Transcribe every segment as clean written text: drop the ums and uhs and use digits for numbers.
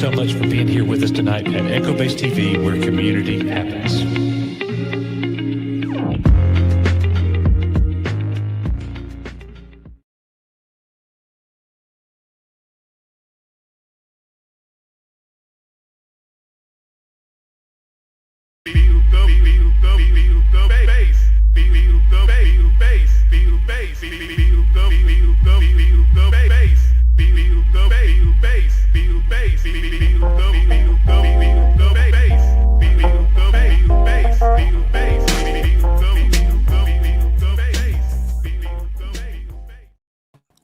so much for being here with us tonight at Echo Base TV, where community happens.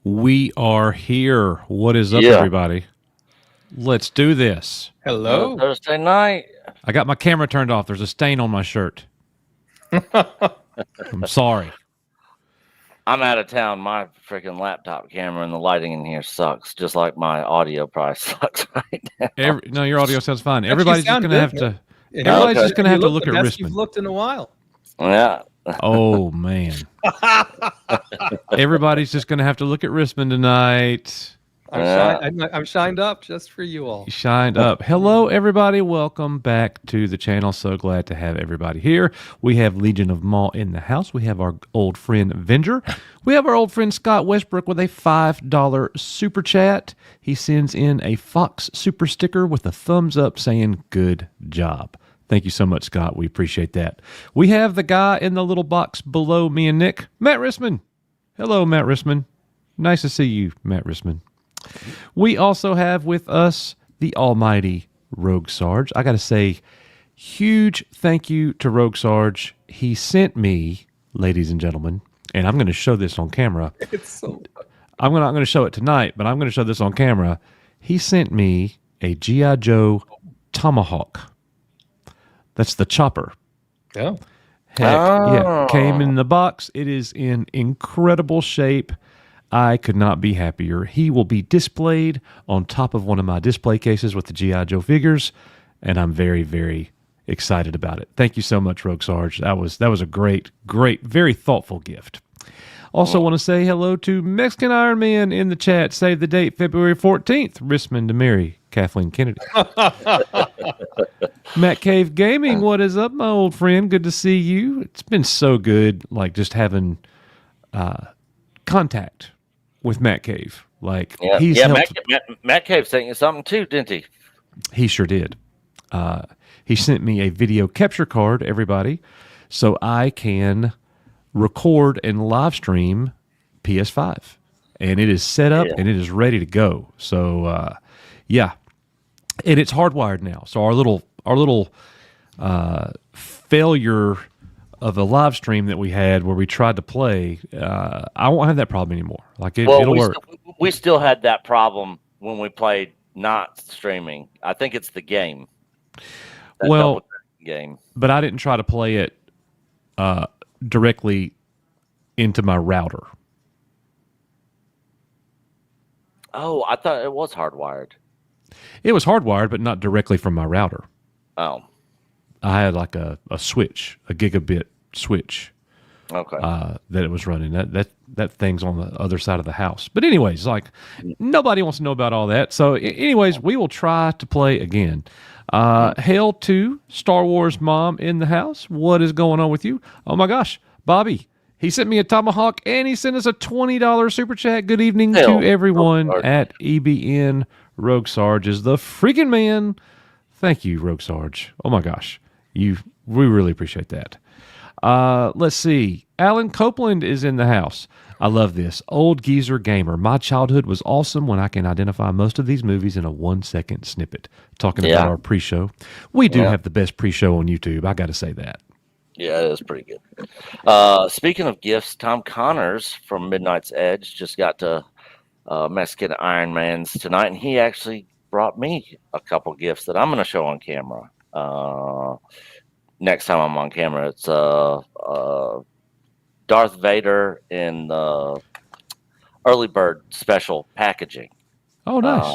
We are here. What is up, everybody? Let's do this. Hello. Thursday night. I got my camera turned off. There's a stain on my shirt. I'm sorry. I'm out of town. My freaking laptop camera and the lighting in here sucks, just like my audio probably sucks right now. No, your audio sounds fine. Everybody's just going to have to. Yeah. Everybody's just going to have to look at Risman. You've looked in a while. Yeah. Oh man. Everybody's just going to have to look at Risman tonight. I'm shined up just for you all. Shined up. Hello, everybody. Welcome back to the channel. So glad to have everybody here. We have Legion of Maw in the house. We have our old friend Venger. We have our old friend Scott Westbrook with a $5 super chat. He sends in a Fox super sticker with a thumbs up saying, "Good job." Thank you so much, Scott. We appreciate that. We have the guy in the little box below me and Nick, Matt Risman. Hello, Matt Risman. Nice to see you, Matt Risman. We also have with us the almighty Rogue Sarge. I got to say, huge thank you to Rogue Sarge. He sent me, ladies and gentlemen, and I'm going to show this on camera. I'm not going to show it tonight, but I'm going to show this on camera. He sent me a G.I. Joe Tomahawk. That's the chopper. Oh. Heck, yeah. Came in the box. It is in incredible shape. I could not be happier. He will be displayed on top of one of my display cases with the G.I. Joe figures, and I'm very, very excited about it. Thank you so much, Rogue Sarge. That was a great, very thoughtful gift. Also want to say hello to Mexican Iron Man in the chat. Save the date, February 14th. Risman to marry Kathleen Kennedy. Matt Cave Gaming, what is up, my old friend? Good to see you. It's been so good, like just having contact with Matt Cave. Like he's helped. Matt Cave sent you something too, didn't he? He sure did. He sent me a video capture card, everybody, so I can record and live stream PS5, and it is set up and it is ready to go. So and it's hardwired now. So our little failure of a live stream that we had where we tried to play, I won't have that problem anymore. Like it'll work. We still had that problem when we played not streaming. I think it's the game. Game. But I didn't try to play it directly into my router. Oh, I thought it was hardwired. It was hardwired, but not directly from my router. Oh. I had like a switch, a gigabit switch. Okay. That it was running. That thing's on the other side of the house. But anyways, like nobody wants to know about all that. So anyways, we will try to play again. Hail to Star Wars Mom in the house. What is going on with you? Oh my gosh, Bobby. He sent me a Tomahawk and he sent us a $20 super chat. Good evening to everyone at EBN. Rogue Sarge is the freaking man. Thank you, Rogue Sarge. Oh my gosh. We really appreciate that. Let's see. Alan Copeland is in the house. I love this. Old geezer gamer. My childhood was awesome when I can identify most of these movies in a 1-second snippet. Talking about our pre-show. We do have the best pre-show on YouTube. I got to say that. Yeah, it was pretty good. Speaking of gifts, Tom Connors from Midnight's Edge just got to Mexican Iron Man's tonight, and he actually brought me a couple gifts that I'm going to show on camera. Next time I'm on camera, it's Darth Vader in early bird special packaging. Oh, nice.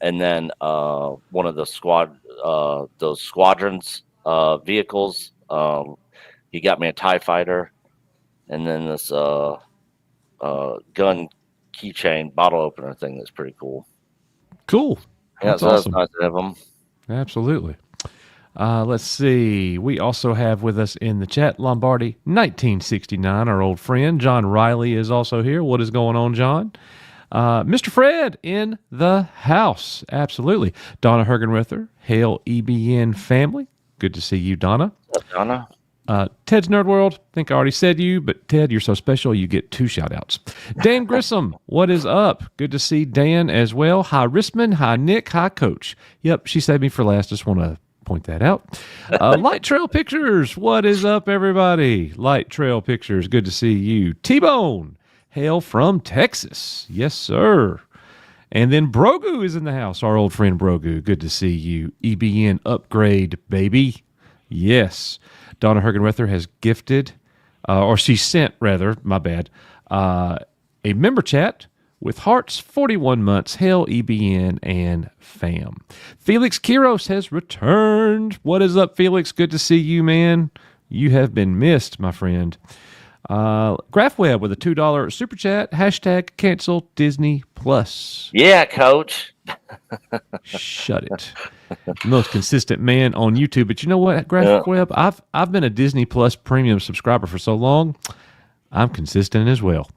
And then one of the those squadrons vehicles. He got me a TIE fighter, and then this gun keychain bottle opener thing that's pretty cool. Cool. Yeah, That's so awesome. that's nice to have them. Absolutely. Let's see. We also have with us in the chat Lombardi 1969, our old friend. John Riley is also here. What is going on, John? Mr. Fred in the house. Absolutely. Donna Hergenrether. Hail EBN family. Good to see you, Donna. What's up, Donna? Ted's Nerd World. I think I already said you, but Ted, you're so special. You get 2 shout outs. Dan Grissom, what is up? Good to see Dan as well. Hi, Rissman. Hi, Nick. Hi, Coach. Yep, she saved me for last. Just want to point that out. Light Trail Pictures. What is up, everybody? Light Trail Pictures. Good to see you. T-Bone. Hail from Texas. Yes, sir. And then Brogu is in the house. Our old friend Brogu. Good to see you. EBN upgrade, baby. Yes. Donna Hergenrether has gifted, or she sent, rather, my bad, a member chat with hearts, 41 months, Hail EBN and fam. Felix Kiros has returned. What is up, Felix? Good to see you, man. You have been missed, my friend. GraphWeb with a $2 super chat. Hashtag cancel Disney Plus. Yeah, Coach. Shut it. Most consistent man on YouTube. But you know what, GraphWeb? I've been a Disney Plus premium subscriber for so long. I'm consistent as well.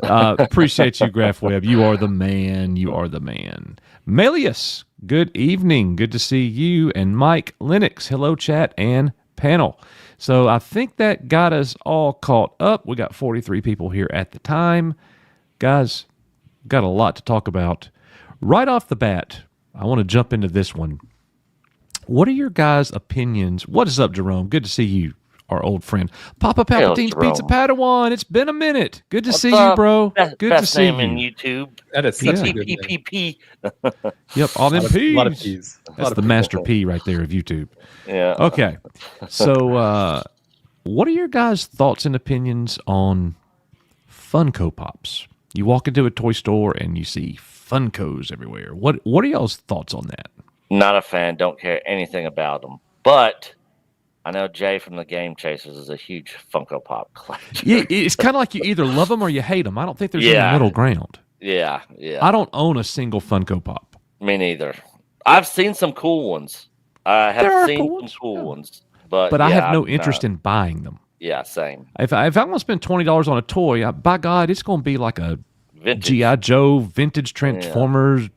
Appreciate you, GraphWeb. You are the man. You are the man. Melius, good evening. Good to see you. And Mike Lennox, hello, chat and panel. So I think that got us all caught up. We got 43 people here at the time. Guys, got a lot to talk about. Right off the bat, I want to jump into this one. What are your guys' opinions? What is up, Jerome? Good to see you, our old friend. Papa Palpatine's Pizza Padawan. It's been a minute. Good to see you, bro. Good to see you. Best name in YouTube. That is such a good name. P. Yep, all them P's. A lot of P's. That's the master P right there of YouTube. Yeah. Okay. So, what are your guys' thoughts and opinions on Funko Pops? You walk into a toy store and you see Funkos everywhere. What are y'all's thoughts on that? Not a fan. Don't care anything about them. But I know Jay from the Game Chasers is a huge Funko Pop collector. Yeah, it's kind of like you either love them or you hate them. I don't think there's any middle ground. Yeah. I don't own a single Funko Pop. Me neither. I've seen some cool ones. I have seen some cool ones. But I have no interest in buying them. Yeah, same. If I'm going to spend $20 on a toy, by God, it's going to be like a Vintage. G.I. Joe, vintage Transformers,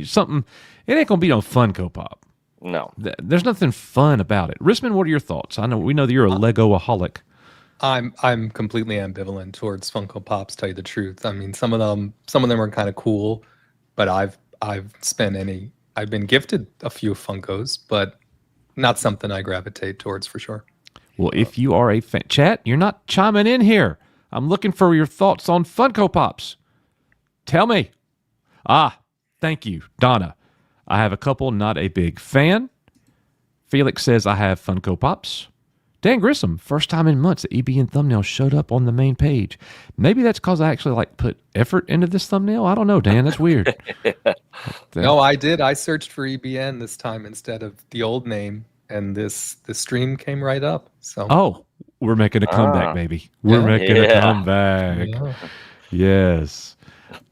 something. It ain't going to be no Funko Pop. No. There's nothing fun about it. Risman, what are your thoughts? We know that you're a Lego-aholic. I'm completely ambivalent towards Funko Pops, tell you the truth. I mean, some of them are kind of cool, but I've been gifted a few Funkos, but not something I gravitate towards for sure. Well, if you are a fan, chat, you're not chiming in here. I'm looking for your thoughts on Funko Pops. Tell me. Thank you, Donna. I have a couple, not a big fan. Felix says I have Funko Pops. Dan Grissom, first time in months, the EBN thumbnail showed up on the main page. Maybe that's because I actually put effort into this thumbnail. I don't know, Dan. That's weird. No, I did. I searched for EBN this time instead of the old name, and the stream came right up. So we're making a comeback, baby. We're making a comeback. Yeah. Yes.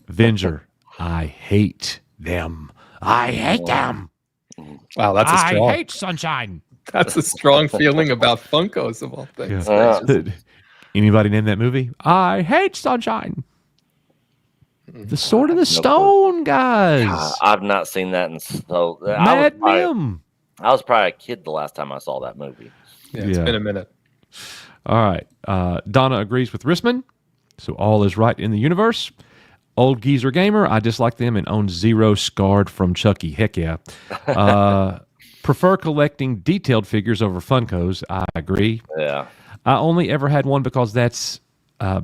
Venger, I hate them. I hate them. Wow, that's a strong. I hate sunshine. That's a strong feeling about Funkos of all things. Yeah. Anybody name that movie? I hate sunshine. The Sword in the Stone, guys. I've not seen that in so. Mad Mim. I was probably a kid the last time I saw that movie. Yeah, it's been a minute. All right. Donna agrees with Risman, so all is right in the universe. Old Geezer Gamer, I dislike them and own 0 Scarred from Chucky. Heck yeah. Prefer collecting detailed figures over Funkos. I agree. Yeah. I only ever had one because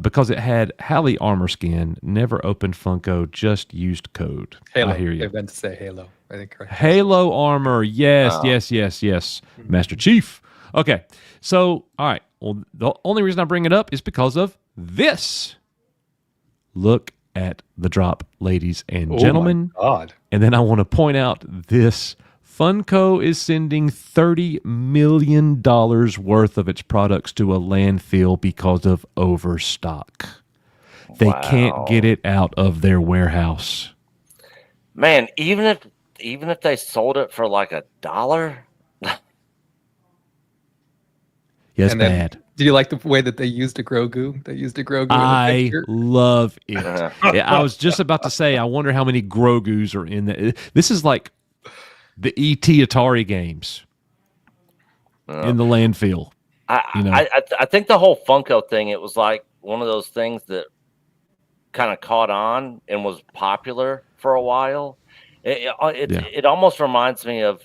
because it had Halle armor skin. Never opened Funko, just used code. Halo. I hear you. I meant to say Halo, I think. Correct. Halo armor. Yes. Master Chief. Okay. So, all right. Well, the only reason I bring it up is because of this. Look at the drop, ladies and gentlemen. Oh my God. And then I want to point out this. Funko is sending $30 million worth of its products to a landfill because of overstock. They can't get it out of their warehouse. Man, even if even if they sold it for like $1. Yes, And then, bad. do you like the way that they used a Grogu? They used a Grogu in I the picture. love it. Uh, Yeah, I was just about to say, I wonder how many Grogus are in that. This is like the ET Atari games in the landfill. You know. I think the whole Funko thing, it was like one of those things that kind of caught on and was popular for a while. It almost reminds me of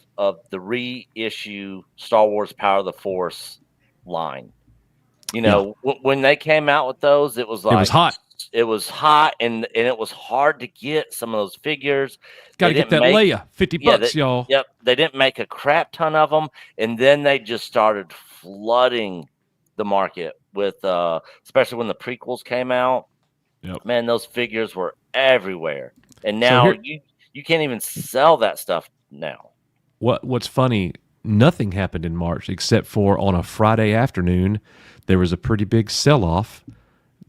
the reissue Star Wars Power of the Force line. You know, when they came out with those, it was like It was hot. It was hot, and it was hard to get some of those figures. Got to get that Leia, $50, y'all. Yep, they didn't make a crap ton of them, and then they just started flooding the market with, especially when the prequels came out. Yep. Man, those figures were everywhere, and now you can't even sell that stuff now. What's funny? Nothing happened in March except for on a Friday afternoon, there was a pretty big sell-off.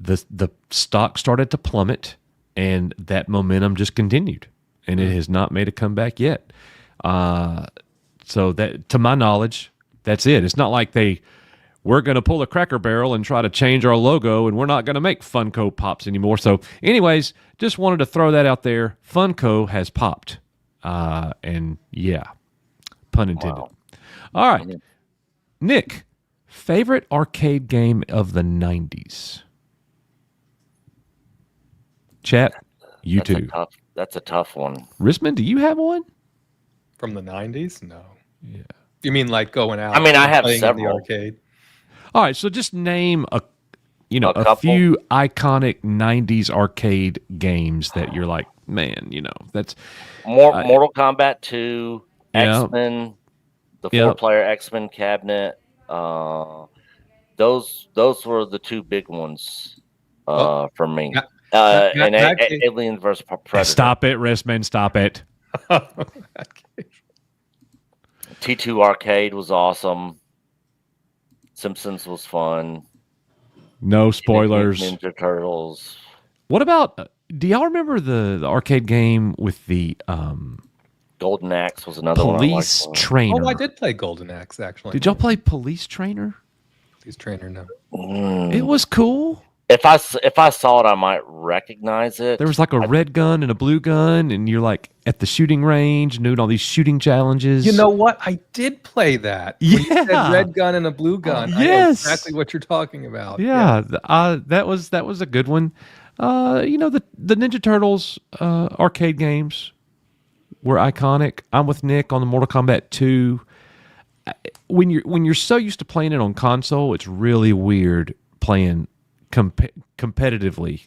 The stock started to plummet, and that momentum just continued, and it has not made a comeback yet. So that, to my knowledge, that's it. It's not like we're going to pull a Cracker Barrel and try to change our logo, and we're not going to make Funko Pops anymore. So anyways, just wanted to throw that out there. Funko has popped. And yeah, pun intended. Wow. All right. Nick, favorite arcade game of the 90s? Chat, you too. That's a tough one. Risman, do you have one? From the 90s? No. Yeah. You mean like going out? I mean, I have playing in several. the arcade. All right, so just name a couple. few iconic 90s arcade games that you're like, man, that's Mortal Kombat 2, Yeah. X-Men, the Yep. 4-player X-Men cabinet. Those were the two big ones for me. And Alien vs. Predator. Stop it, Risman, stop it. T2 Arcade was awesome. Simpsons was fun. No spoilers. Ninja Turtles. What about, do y'all remember the arcade game with the Golden Axe was another Police one. Trainer? Oh, I did play Golden Axe, actually. Did y'all play Police Trainer? Police Trainer, no. It was cool. If I saw it, I might recognize it. There was like a red gun and a blue gun, and you're like at the shooting range and doing all these shooting challenges. You know what? I did play that. When you said red gun and a blue gun. Yes. I know exactly what you're talking about. Yeah. That was a good one. The Ninja Turtles arcade games were iconic. I'm with Nick on the Mortal Kombat 2. When you're so used to playing it on console, it's really weird playing competitively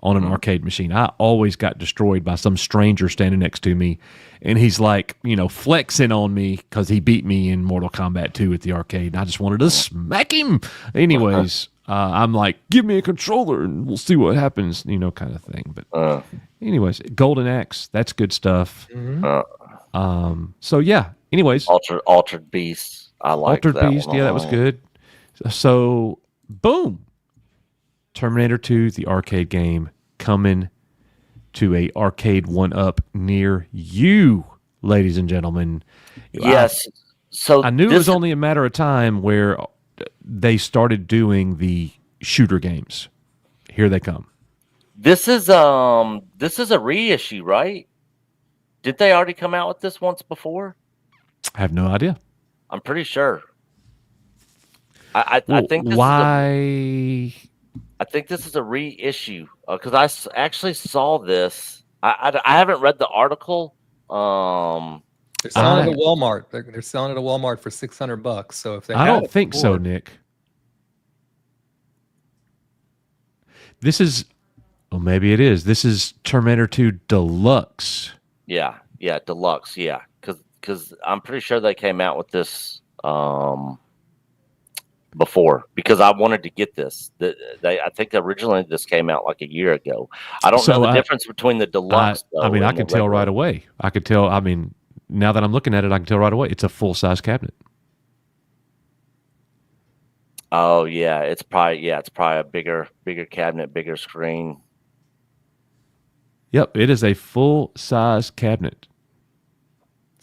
on an arcade machine. I always got destroyed by some stranger standing next to me, and he's like, flexing on me because he beat me in Mortal Kombat 2 at the arcade, and I just wanted to smack him. Anyways, I'm like, give me a controller and we'll see what happens, kind of thing. But anyways, Golden Axe, that's good stuff. So yeah. Anyways, Altered Beast. I like Altered that Beast. one. Yeah, that was good. So boom. Terminator 2, the arcade game, coming to a arcade 1-up near you, ladies and gentlemen. Yes. So I knew it was only a matter of time where they started doing the shooter games. Here they come. This is a reissue, right? Did they already come out with this once before? I have no idea. I'm pretty sure. I think this why. I think this is a reissue because I actually saw this. I haven't read the article. They're selling it at Walmart. They're selling it at Walmart for $600. So if they, I don't think so, Nick. This is, maybe it is. This is Terminator 2 Deluxe. Yeah, Deluxe. Yeah, because I'm pretty sure they came out with this before because I wanted to get this. I think originally this came out like a year ago. I don't know the difference between the Deluxe. I can tell right away. I could tell. I mean, now that I'm looking at it, I can tell right away. It's a full size cabinet. Oh yeah, it's probably a bigger cabinet, bigger screen. Yep, it is a full size cabinet.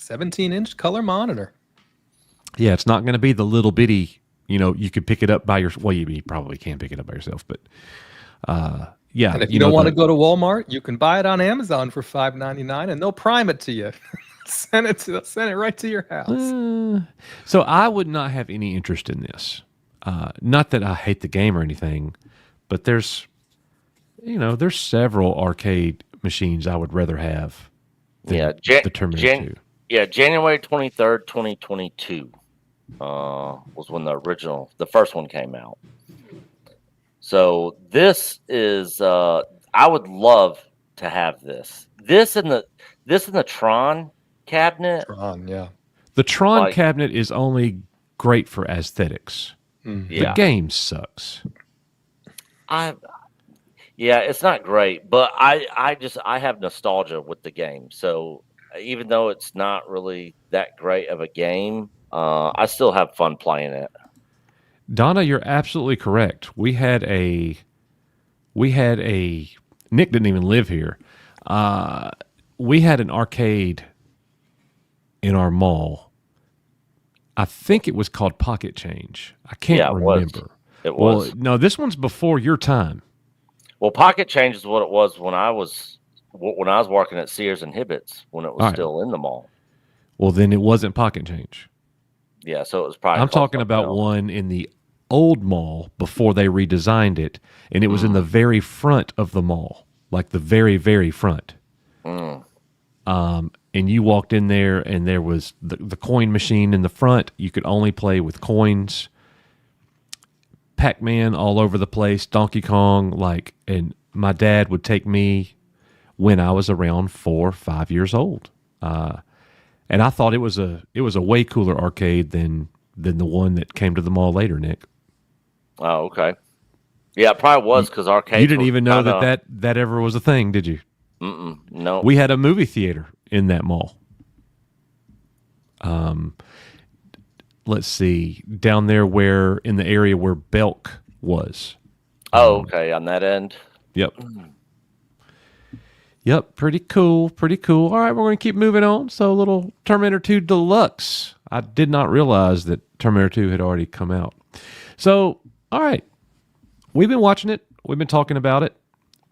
17-inch color monitor. Yeah, it's not going to be the little bitty. You could pick it up by yourself. Well, you probably can pick it up by yourself, but yeah. And if you don't want to go to Walmart, you can buy it on Amazon for $5.99, and they'll prime it to you. Send it right to your house. So I would not have any interest in this. Not that I hate the game or anything, but there's several arcade machines I would rather have than the Terminator 2. Yeah, January 23rd, 2022 was when the first one came out. So this is, I would love to have this. This in the Tron cabinet. Tron, yeah. The Tron cabinet is only great for aesthetics. Yeah. The game sucks. It's not great, but I have nostalgia with the game. So even though it's not really that great of a game, I still have fun playing it. Donna, you're absolutely correct. We had a Nick didn't even live here. We had an arcade in our mall. I think it was called Pocket Change. I can't remember. It was. Well, no, this one's before your time. Well, Pocket Change is what it was when I was working at Sears and Hibbett's when it was still in the mall. Well, then it wasn't Pocket Change. Yeah, so it was probably. I'm talking about one in the old mall before they redesigned it, and it was in the very front of the mall, like the very, very front. And you walked in there, and there was the coin machine in the front. You could only play with coins. Pac-Man all over the place, Donkey Kong, and my dad would take me when I was around 4 or 5 years old. And I thought it was a way cooler arcade than the one that came to the mall later, Nick. Oh, okay. Yeah, it probably was because arcades. You didn't even know that ever was a thing, did you? No. We had a movie theater in that mall. Let's see, down there in the area where Belk was. Oh, okay, on that end. Yep. Yep, pretty cool. All right, we're going to keep moving on. So a little Terminator 2 Deluxe. I did not realize that Terminator 2 had already come out. So, all right. We've been watching it. We've been talking about it.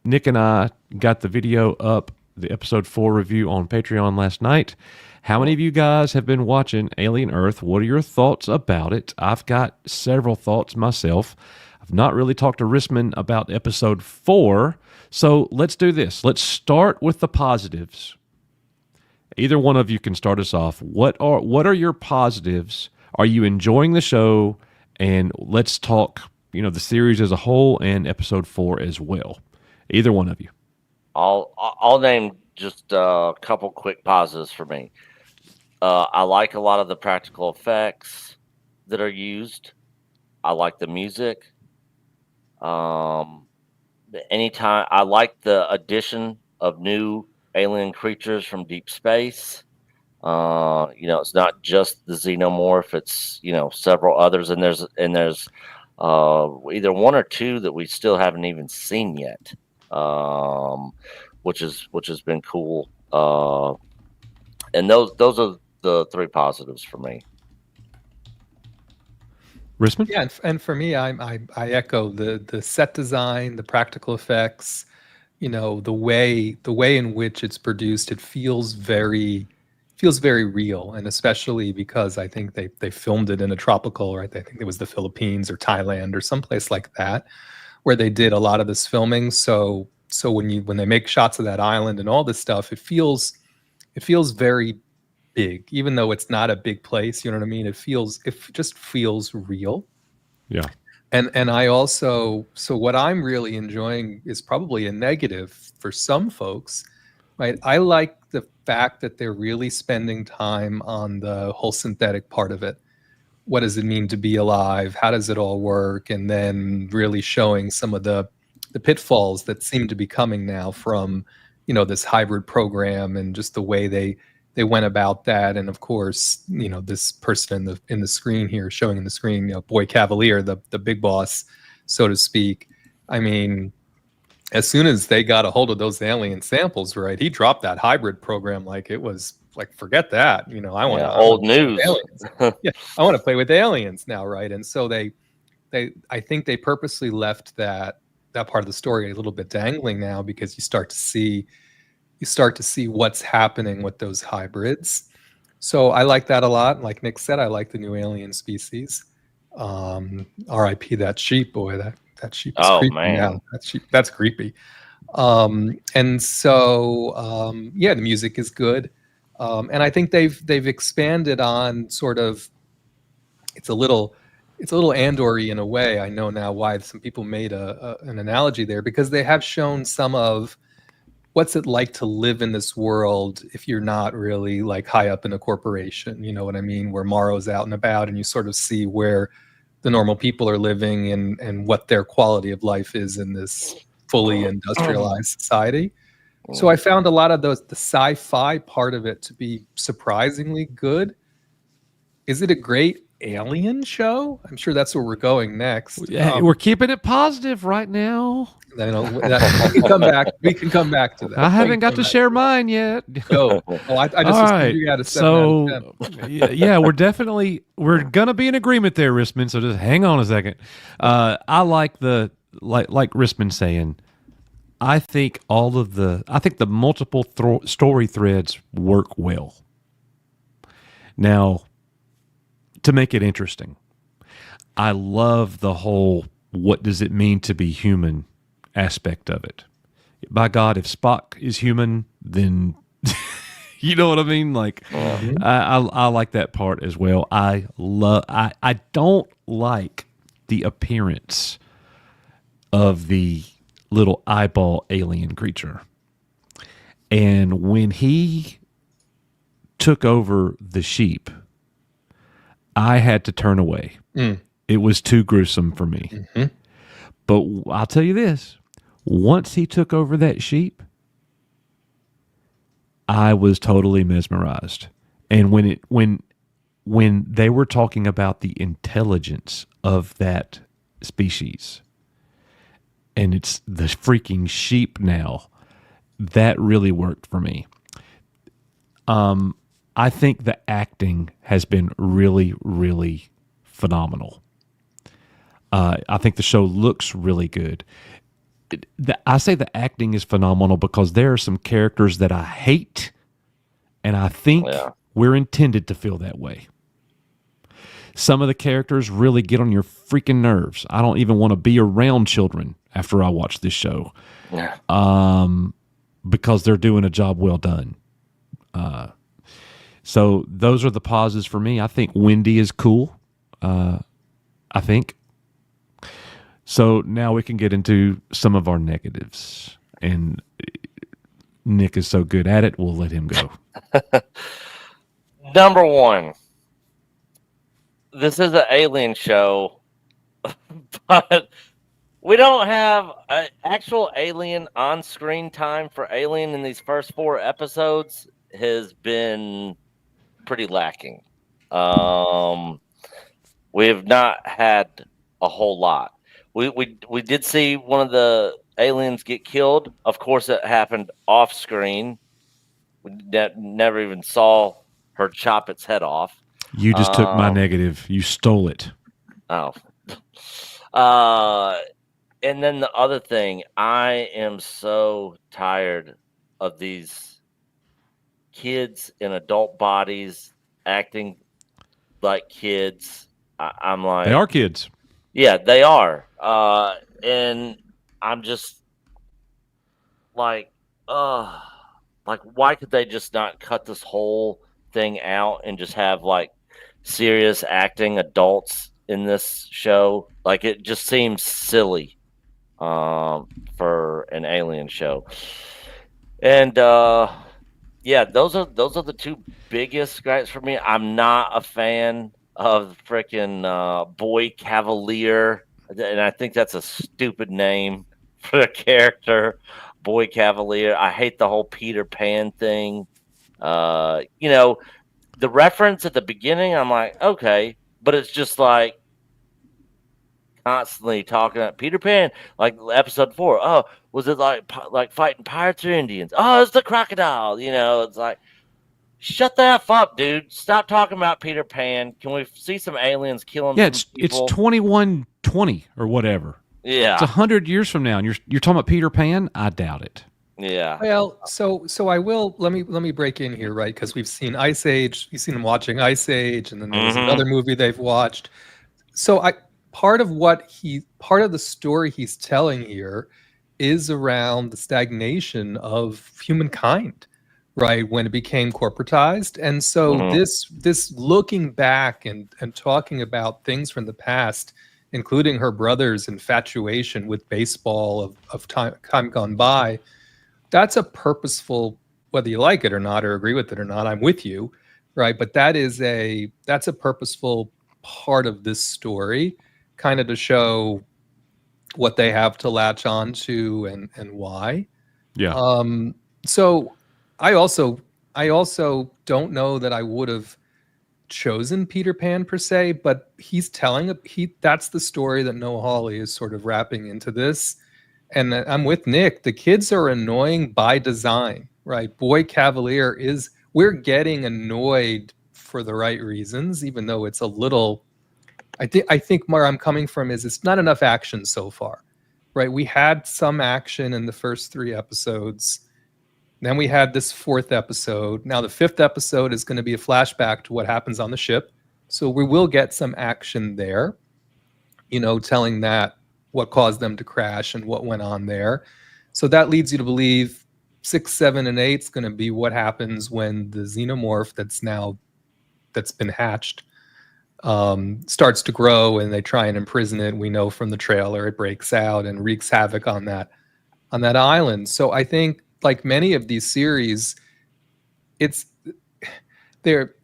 Nick and I got the video up, the episode 4 review on Patreon last night. How many of you guys have been watching Alien Earth? What are your thoughts about it? I've got several thoughts myself. I've not really talked to Rissman about episode 4. So let's do this. Let's start with the positives. Either one of you can start us off. What are your positives? Are you enjoying the show? And let's talk, the series as a whole and episode 4 as well. Either one of you. I'll name just a couple quick positives for me. I like a lot of the practical effects that are used. I like the music. Anytime I like the addition of new alien creatures from deep space. It's not just the xenomorph; it's several others, and there's either one or two that we still haven't even seen yet, which has been cool. And those are the 3 positives for me. Rissman? Yeah, and for me, I echo the set design, the practical effects. The way in which it's produced, it feels very real, and especially because I think they filmed it in a tropical, right? I think it was the Philippines or Thailand or someplace like that, where they did a lot of this filming. So when they make shots of that island and all this stuff, it feels very big, even though it's not a big place. You know what I mean? It just feels real. Yeah. And I also, so what I'm really enjoying is probably a negative for some folks, right? I like the fact that they're really spending time on the whole synthetic part of it. What does it mean to be alive? How does it all work? And then really showing some of the pitfalls that seem to be coming now from, this hybrid program and just the way they went about that. And of course, this person in the screen here, showing in the screen, Boy Cavalier, the big boss, so to speak. I mean, as soon as they got a hold of those alien samples, right, he dropped that hybrid program like it was like forget that. You know, I want to old news. Yeah, I want to play with aliens now, right? And so I think they purposely left that part of the story a little bit dangling now, because you start to see what's happening with those hybrids. So I like that a lot. Like Nick said, I like the new alien species. R.I.P. that sheep, boy. That sheep is creepy. Man. Yeah, that's creepy. And so yeah, the music is good. And I think they've expanded on sort of, it's a little Andor-y in a way. I know now why some people made an analogy there, because they have shown some of what's it like to live in this world if you're not really like high up in a corporation, you know what I mean? Where Morrow's out and about, and you sort of see where the normal people are living and what their quality of life is in this fully industrialized society. So I found a lot of the sci-fi part of it to be surprisingly good. Is it a great alien show? I'm sure that's where we're going next. Yeah, we're keeping it positive right now. We can come back. We can come back to that. I haven't got to share mine yet. Go. Oh, I just assumed you had a 7 out of 10. Yeah, we're gonna be in agreement there, Rissman. So just hang on a second. I like like Rissman saying, I think the multiple story threads work well. Now, to make it interesting, I love the whole what does it mean to be human aspect of it. By God, if Spock is human, then you know what I mean? Like, I like that part as well. I don't like the appearance of the little eyeball alien creature. And when he took over the sheep, I had to turn away. It was too gruesome for me. Mm-hmm. But I'll tell you this, once he took over that sheep, I was totally mesmerized. And when they were talking about the intelligence of that species, and it's the freaking sheep now, that really worked for me. I think the acting has been really, really phenomenal. I think the show looks really good. I say the acting is phenomenal because there are some characters that I hate, and I think we're intended to feel that way. Some of the characters really get on your freaking nerves. I don't even want to be around children after I watch this show, because they're doing a job well done. So those are the pauses for me. I think Wendy is cool. I think. So now we can get into some of our negatives. And Nick is so good at it, we'll let him go. Number one, this is an alien show, but we don't have an actual alien on-screen time for Alien in these first 4 episodes has been pretty lacking. We have not had a whole lot. We did see one of the aliens get killed. Of course, it happened off screen. We never even saw her chop its head off. You just took my negative. You stole it. Oh. And then the other thing, I am so tired of these kids in adult bodies acting like kids. I'm like, they are kids. Yeah, they are. And I'm just like, why could they just not cut this whole thing out and just have like serious acting adults in this show? Like, it just seems silly for an alien show. And yeah, those are the 2 biggest gripes for me. I'm not a fan of freaking Boy Cavalier, and I think that's a stupid name for a character, Boy Cavalier. I hate the whole Peter Pan thing. You know, the reference at the beginning, I'm like, okay, but it's just like constantly talking about Peter Pan, like episode 4. Oh, was it like fighting pirates or Indians? Oh, it's the crocodile. You know, it's like, Shut the F up, dude. Stop talking about Peter Pan. Can we see some aliens killing Yeah, some it's people? 2120 or whatever. Yeah. It's 100 years from now, and you're talking about Peter Pan? I doubt it. Yeah. Well, so I will let me break in here, right? Because we've seen Ice Age, we've seen them watching Ice Age, and then there was another movie they've watched. So part of the story he's telling here is around the stagnation of humankind, right? When it became corporatized. And so this looking back and talking about things from the past, including her brother's infatuation with baseball of time gone by, that's a purposeful, whether you like it or not or agree with it or not, I'm with you, right? But that's a purposeful part of this story, kind of to show what they have to latch on to and why. Yeah. So I also don't know that I would have chosen Peter Pan per se, but that's the story that Noah Hawley is sort of wrapping into this. And I'm with Nick. The kids are annoying by design, right? Boy Cavalier we're getting annoyed for the right reasons, even though it's a little, I think where I'm coming from is it's not enough action so far, right? We had some action in the first 3 episodes. Then we had this 4th episode. Now the 5th episode is going to be a flashback to what happens on the ship. So we will get some action there, telling that what caused them to crash and what went on there. So that leads you to believe 6, 7, and 8 is going to be what happens when the xenomorph that's been hatched starts to grow and they try and imprison it. We know from the trailer it breaks out and wreaks havoc on that island. So I think, like many of these series, they're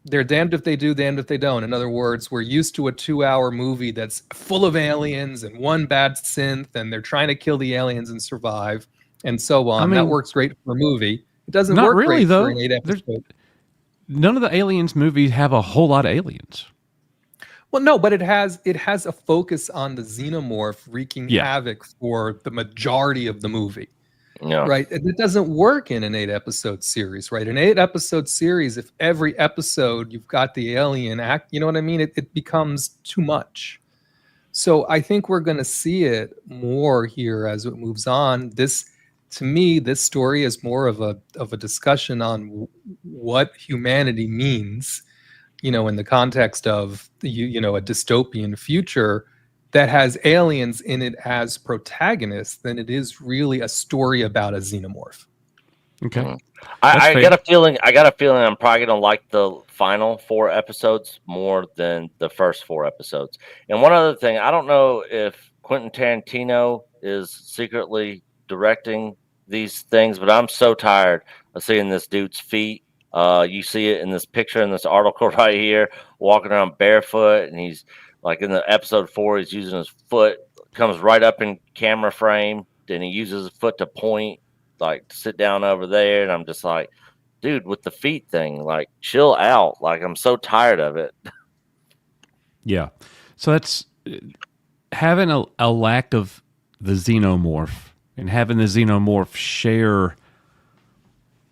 damned if they do, damned if they don't. In other words, we're used to a 2-hour movie that's full of aliens and one bad synth, and they're trying to kill the aliens and survive, and so on. That works great for a movie. It doesn't work really, great though. for an 8 episode. None of the aliens movies have a whole lot of aliens. Well, no, but it has a focus on the xenomorph wreaking havoc for the majority of the movie. Yeah. Right. And it doesn't work in an 8-episode series, right? An 8-episode series, if every episode you've got the alien act, you know what I mean? It becomes too much. So I think we're going to see it more here as it moves on. To me, this story is more of a discussion on what humanity means, in the context of a dystopian future that has aliens in it as protagonists than it is really a story about a xenomorph. Okay. I got a feeling I'm probably gonna like the final 4 episodes more than the first 4 episodes. And one other thing, I don't know if Quentin Tarantino is secretly directing these things, but I'm so tired of seeing this dude's feet. You see it in this picture in this article right here, walking around barefoot, and he's like in the episode 4, he's using his foot, comes right up in camera frame, then he uses his foot to point, like to sit down over there, and I'm just like, dude, with the feet thing, like chill out. Like I'm so tired of it. Yeah. So that's having a lack of the xenomorph and having the xenomorph share,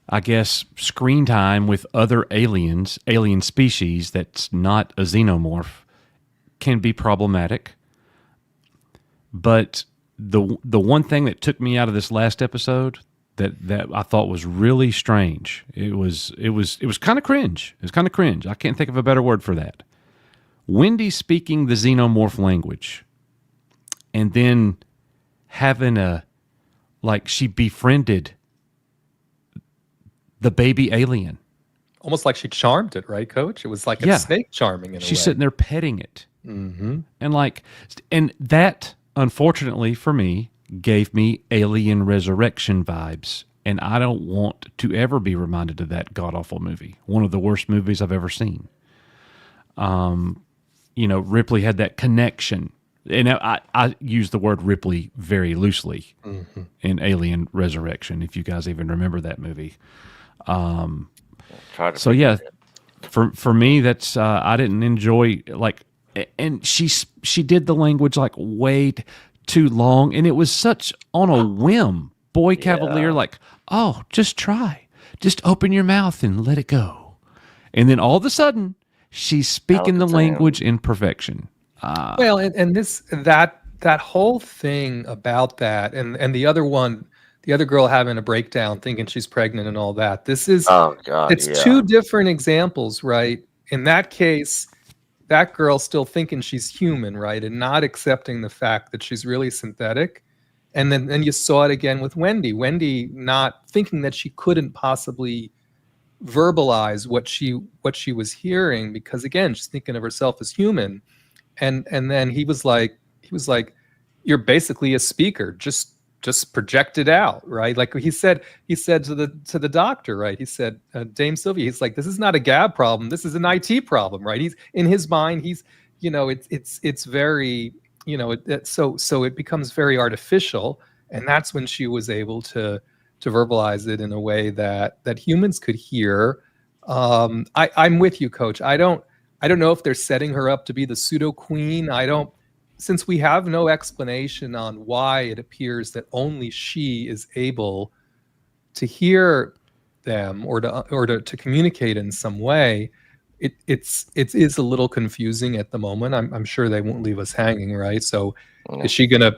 I guess, screen time with other alien species that's not a xenomorph can be problematic. But the one thing that took me out of this last episode that I thought was really strange, it was kind of cringe. It was kind of cringe. I can't think of a better word for that. Wendy speaking the xenomorph language and then having she befriended the baby alien. Almost like she charmed it, right, Coach? It was like a snake charming in a way. She's sitting there petting it. Mm-hmm. And that, unfortunately for me, gave me Alien Resurrection vibes. And I don't want to ever be reminded of that god-awful movie. One of the worst movies I've ever seen. Ripley had that connection. And I use the word Ripley very loosely in Alien Resurrection, if you guys even remember that movie. For me, that's I didn't enjoy and she did the language like way too long, and it was such on a whim. Boy Cavalier, like, oh, just try. Just open your mouth and let it go. And then all of a sudden, she's speaking the language in perfection. Well, and that whole thing about that, and the other one, the other girl having a breakdown, thinking she's pregnant and all that. This is it's two different examples, right? In that case, that girl still thinking she's human, right, and not accepting the fact that she's really synthetic. And then you saw it again with Wendy. Wendy not thinking that she couldn't possibly verbalize what she was hearing, because again, she's thinking of herself as human. And then he was like, you're basically a speaker. Just project it out, right? Like he said to the doctor, right? He said, Dame Sylvia, he's like, this is not a gab problem. This is an IT problem, right? He's in his mind. He's, it's very, so it becomes very artificial. And that's when she was able to verbalize it in a way that humans could hear. I'm with you, Coach. I don't know if they're setting her up to be the pseudo queen. Since we have no explanation on why it appears that only she is able to hear them or to communicate in some way, it is a little confusing at the moment. I'm sure they won't leave us hanging, right? So is she gonna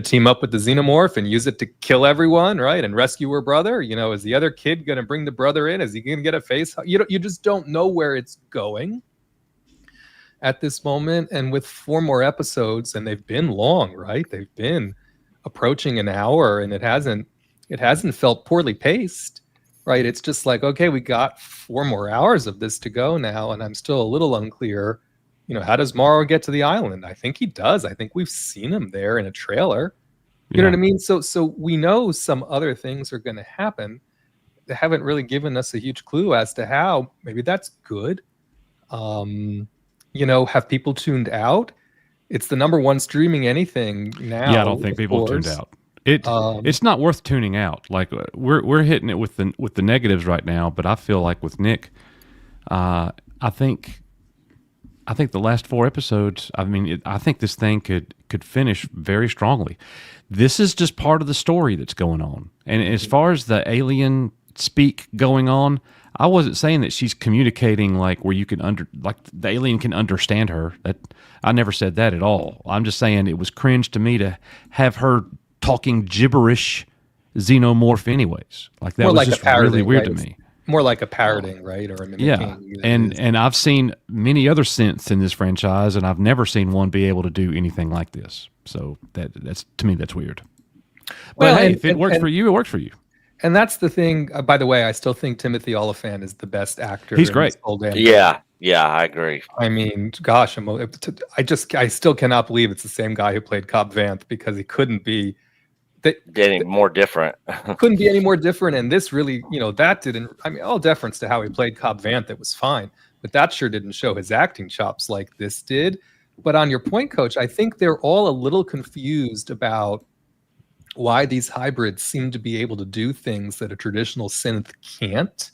team up with the xenomorph and use it to kill everyone, right, and rescue her brother? Is the other kid gonna bring the brother in? Is he gonna get a face? You just don't know where it's going at this moment. And with 4 more episodes, and they've been long, right? They've been approaching an hour, and it hasn't felt poorly paced, right? It's just like, okay, we got 4 more hours of this to go now, and I'm still a little unclear. How does Morrow get to the island? I think he does. I think we've seen him there in a trailer. You know what I mean? So we know some other things are going to happen. They haven't really given us a huge clue as to how. Maybe that's good. Have people tuned out? It's the #1 streaming anything now. Yeah, I don't think people tuned out. It's not worth tuning out. Like we're hitting it with the negatives right now, but I feel like with Nick, I think the last 4 episodes, I think this thing could finish very strongly. This is just part of the story that's going on. And as far as the alien speak going on, I wasn't saying that she's communicating like where you can like the alien can understand her. That I never said that at all. I'm just saying it was cringe to me to have her talking gibberish xenomorph anyways. Like that was just really weird to me. More like a parroting, right? Or a mimicking. Yeah, and I've seen many other synths in this franchise, and I've never seen one be able to do anything like this. So that's to me, that's weird. But hey, if it works for you, it works for you. And that's the thing. By the way, I still think Timothy Olyphant is the best actor. He's great. Yeah, I agree. I mean, gosh, I still cannot believe it's the same guy who played Cobb Vanth, because he couldn't be any more different. Couldn't be any more different. And this really, that didn't. I mean, all deference to how he played Cobb Vanth, it was fine, but that sure didn't show his acting chops like this did. But on your point, Coach, I think they're all a little confused about why these hybrids seem to be able to do things that a traditional synth can't.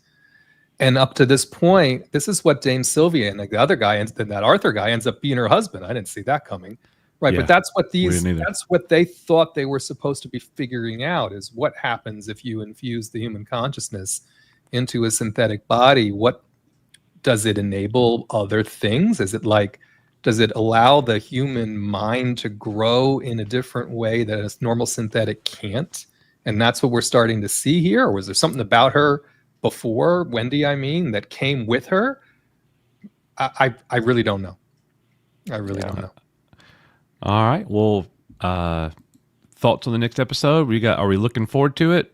And up to this point, this is what Dame Sylvia and the other guy, and that Arthur guy, ends up being her husband. I didn't see that coming, right? Yeah, but that's what they thought they were supposed to be figuring out, is what happens if you infuse the human consciousness into a synthetic body. What does it enable? Other things? Does it allow the human mind to grow in a different way that a normal synthetic can't? And that's what we're starting to see here. Or was there something about her before, Wendy, that came with her? I really don't know. I really don't know. All right. Well, thoughts on the next episode? Are we looking forward to it?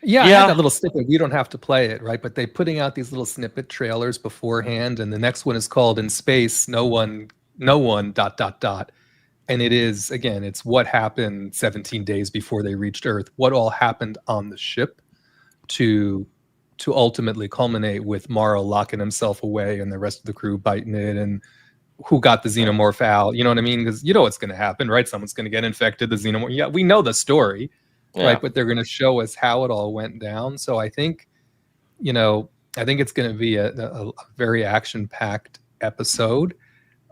Yeah, I had that little snippet. We don't have to play it, right? But they're putting out these little snippet trailers beforehand, and the next one is called "In Space, No One, ... And it is, again, it's what happened 17 days before they reached Earth. What all happened on the ship to ultimately culminate with Morrow locking himself away and the rest of the crew biting it, and who got the xenomorph out. You know what I mean? Because you know what's going to happen, right? Someone's going to get infected. The xenomorph. Yeah, we know the story. Yeah. Right, but they're going to show us how it all went down. So I think, it's going to be a very action-packed episode.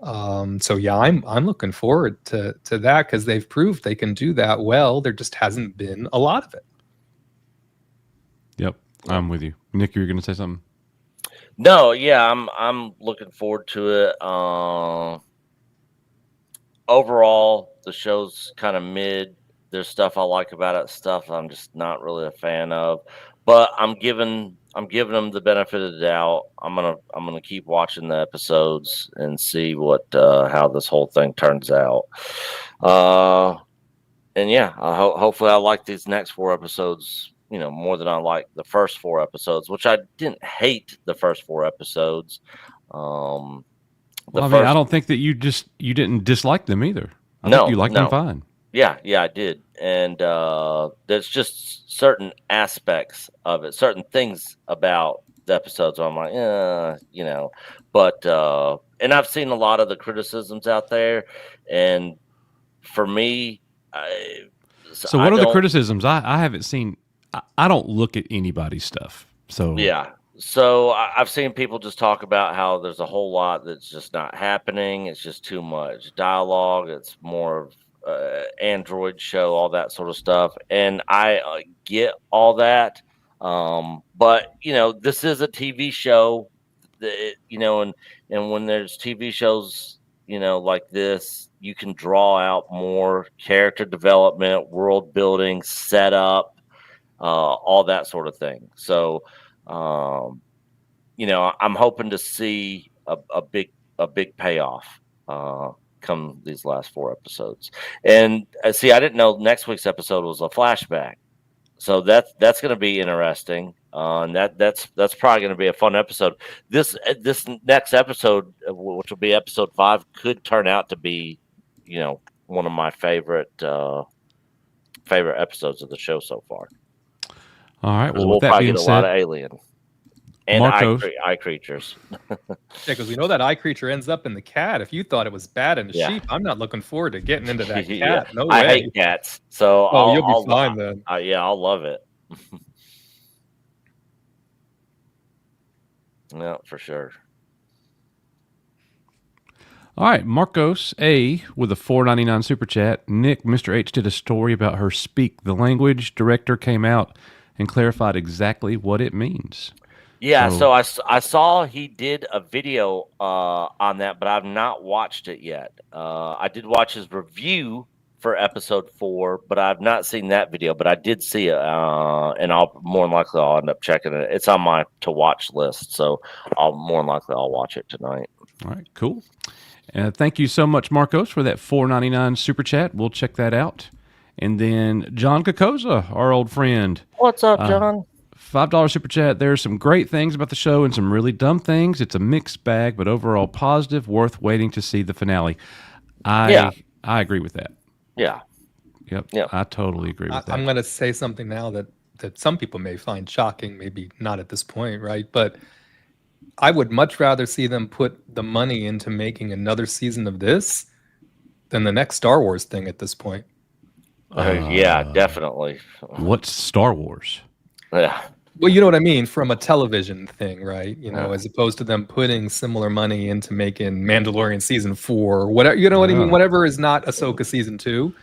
So yeah, I'm looking forward to that, because they've proved they can do that well. There just hasn't been a lot of it. Yep. I'm with you. Nick, you were going to say something? No, yeah, I'm looking forward to it. Overall, the show's kind of mid. There's stuff I like about it, stuff I'm just not really a fan of. But I'm giving them the benefit of the doubt. I'm gonna keep watching the episodes and see what how this whole thing turns out. Uh, and yeah, hopefully I like these next 4 episodes. More than I like the first 4 episodes, which I didn't hate the first 4 episodes. Um, the Well, I mean, I first don't think that you didn't dislike them either. I think no you liked them no fine. Yeah, I did. And there's just certain aspects of it, certain things about the episodes where I'm like, but and I've seen a lot of the criticisms out there, and for me, So I what are the don't. criticisms? I haven't seen. I don't look at anybody's stuff. So Yeah. So I've seen people just talk about how there's a whole lot that's just not happening. It's just too much dialogue. It's more of Android show, all that sort of stuff. And I get all that. But this is a TV show. And when there's TV shows, like this, you can draw out more character development, world building, setup, all that sort of thing. So, I'm hoping to see a big payoff come these last 4 episodes. And see, I didn't know next week's episode was a flashback, so that's going to be interesting. And that's probably going to be a fun episode. This next episode, which will be episode 5, could turn out to be, one of my favorite episodes of the show so far. all right. Well, We'll with that probably being get a lot of said, alien and Marcos, eye creatures. Yeah, because we know that eye creature ends up in the cat. If you thought it was bad in the Yeah. sheep, I'm not looking forward to getting into that cat. Yeah. No I way. hate cats, so Oh, you'll be fine then. yeah, I'll love it. Yeah, for sure. all right, Marcos A with a $4.99 super chat. Nick, Mr. H did a story about her speak the language. Director came out and clarified exactly what it means. Yeah, So- so I saw he did a video on that, but I've not watched it yet. I did watch his review for episode 4, but I've not seen that video. But I did see it, and I'll more than likely I'll end up checking it. It's on my to watch list, so more than likely I'll watch it tonight. All right, cool. Thank you so much, Marcos, for that $4.99 super chat. We'll check that out. And then John Kokoza, our old friend, What's up, John? $5 super chat. There's some great things about the show and some really dumb things. It's a mixed bag, but overall positive, worth waiting to see the finale. I agree with that. Yeah. Yep. Yeah. I totally agree with that. I'm going to say something now that some people may find shocking, maybe not at this point, right? But I would much rather see them put the money into making another season of this than the next Star Wars thing at this point. Yeah, definitely. What's Star Wars? Yeah. Well, you know what I mean, from a television thing, right? As opposed to them putting similar money into making Mandalorian season 4, whatever. You know what I mean? Whatever is not Ahsoka season 2.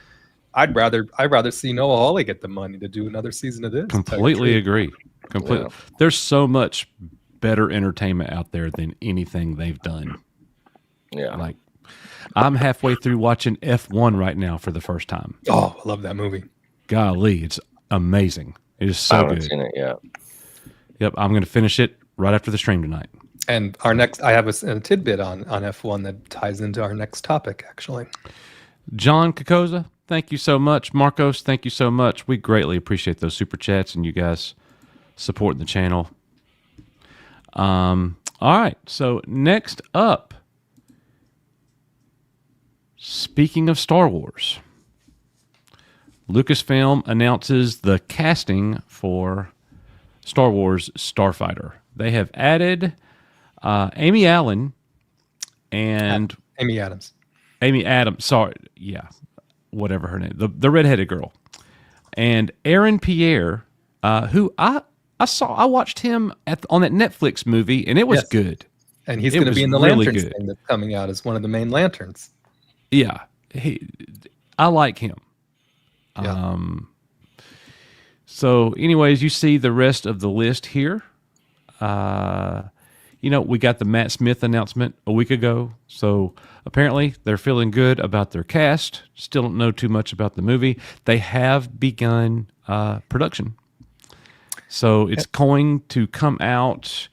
I'd rather see Noah Hawley get the money to do another season of this. Completely agree. Completely. Yeah. There's so much better entertainment out there than anything they've done. Yeah. Like, I'm halfway through watching F1 right now for the first time. Oh, I love that movie. Golly, it's amazing. It is I so haven't good. seen it yet. Yep, I'm going to finish it right after the stream tonight. And I have a tidbit on F1 that ties into our next topic, actually. John Kokoza, thank you so much. Marcos, thank you so much. We greatly appreciate those super chats and you guys supporting the channel. All right, so next up, speaking of Star Wars, Lucasfilm announces the casting for Star Wars Starfighter. They have added Amy Allen and Amy Adams. Amy Adams. Sorry, yeah, whatever her name, the redheaded girl, and Aaron Pierre, who I watched him on that Netflix movie, and it was good. And he's It going to was be in the really Lanterns good. thing that's coming out as one of the main lanterns. Yeah, I like him. Yeah. So, anyways, you see the rest of the list here. We got the Matt Smith announcement a week ago. So apparently they're feeling good about their cast. Still don't know too much about the movie. They have begun production. So it's going to come out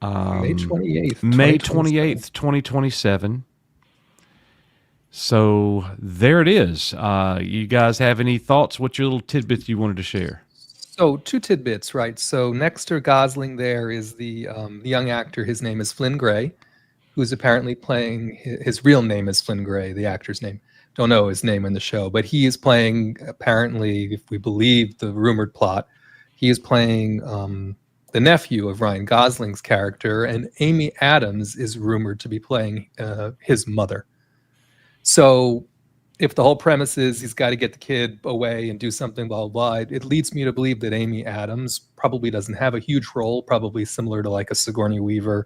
May 28th. May 28th, 2027. So there it is. You guys have any thoughts? What's your little tidbits you wanted to share? So 2 tidbits, right? So next to Gosling there is the young actor. His name is Flynn Gray, who's apparently playing, his real name is Flynn Gray, the actor's name. Don't know his name in the show, but he is playing, apparently, if we believe the rumored plot, he is playing the nephew of Ryan Gosling's character, and Amy Adams is rumored to be playing his mother. So if the whole premise is he's got to get the kid away and do something, blah, blah, blah, it leads me to believe that Amy Adams probably doesn't have a huge role, probably similar to like a Sigourney Weaver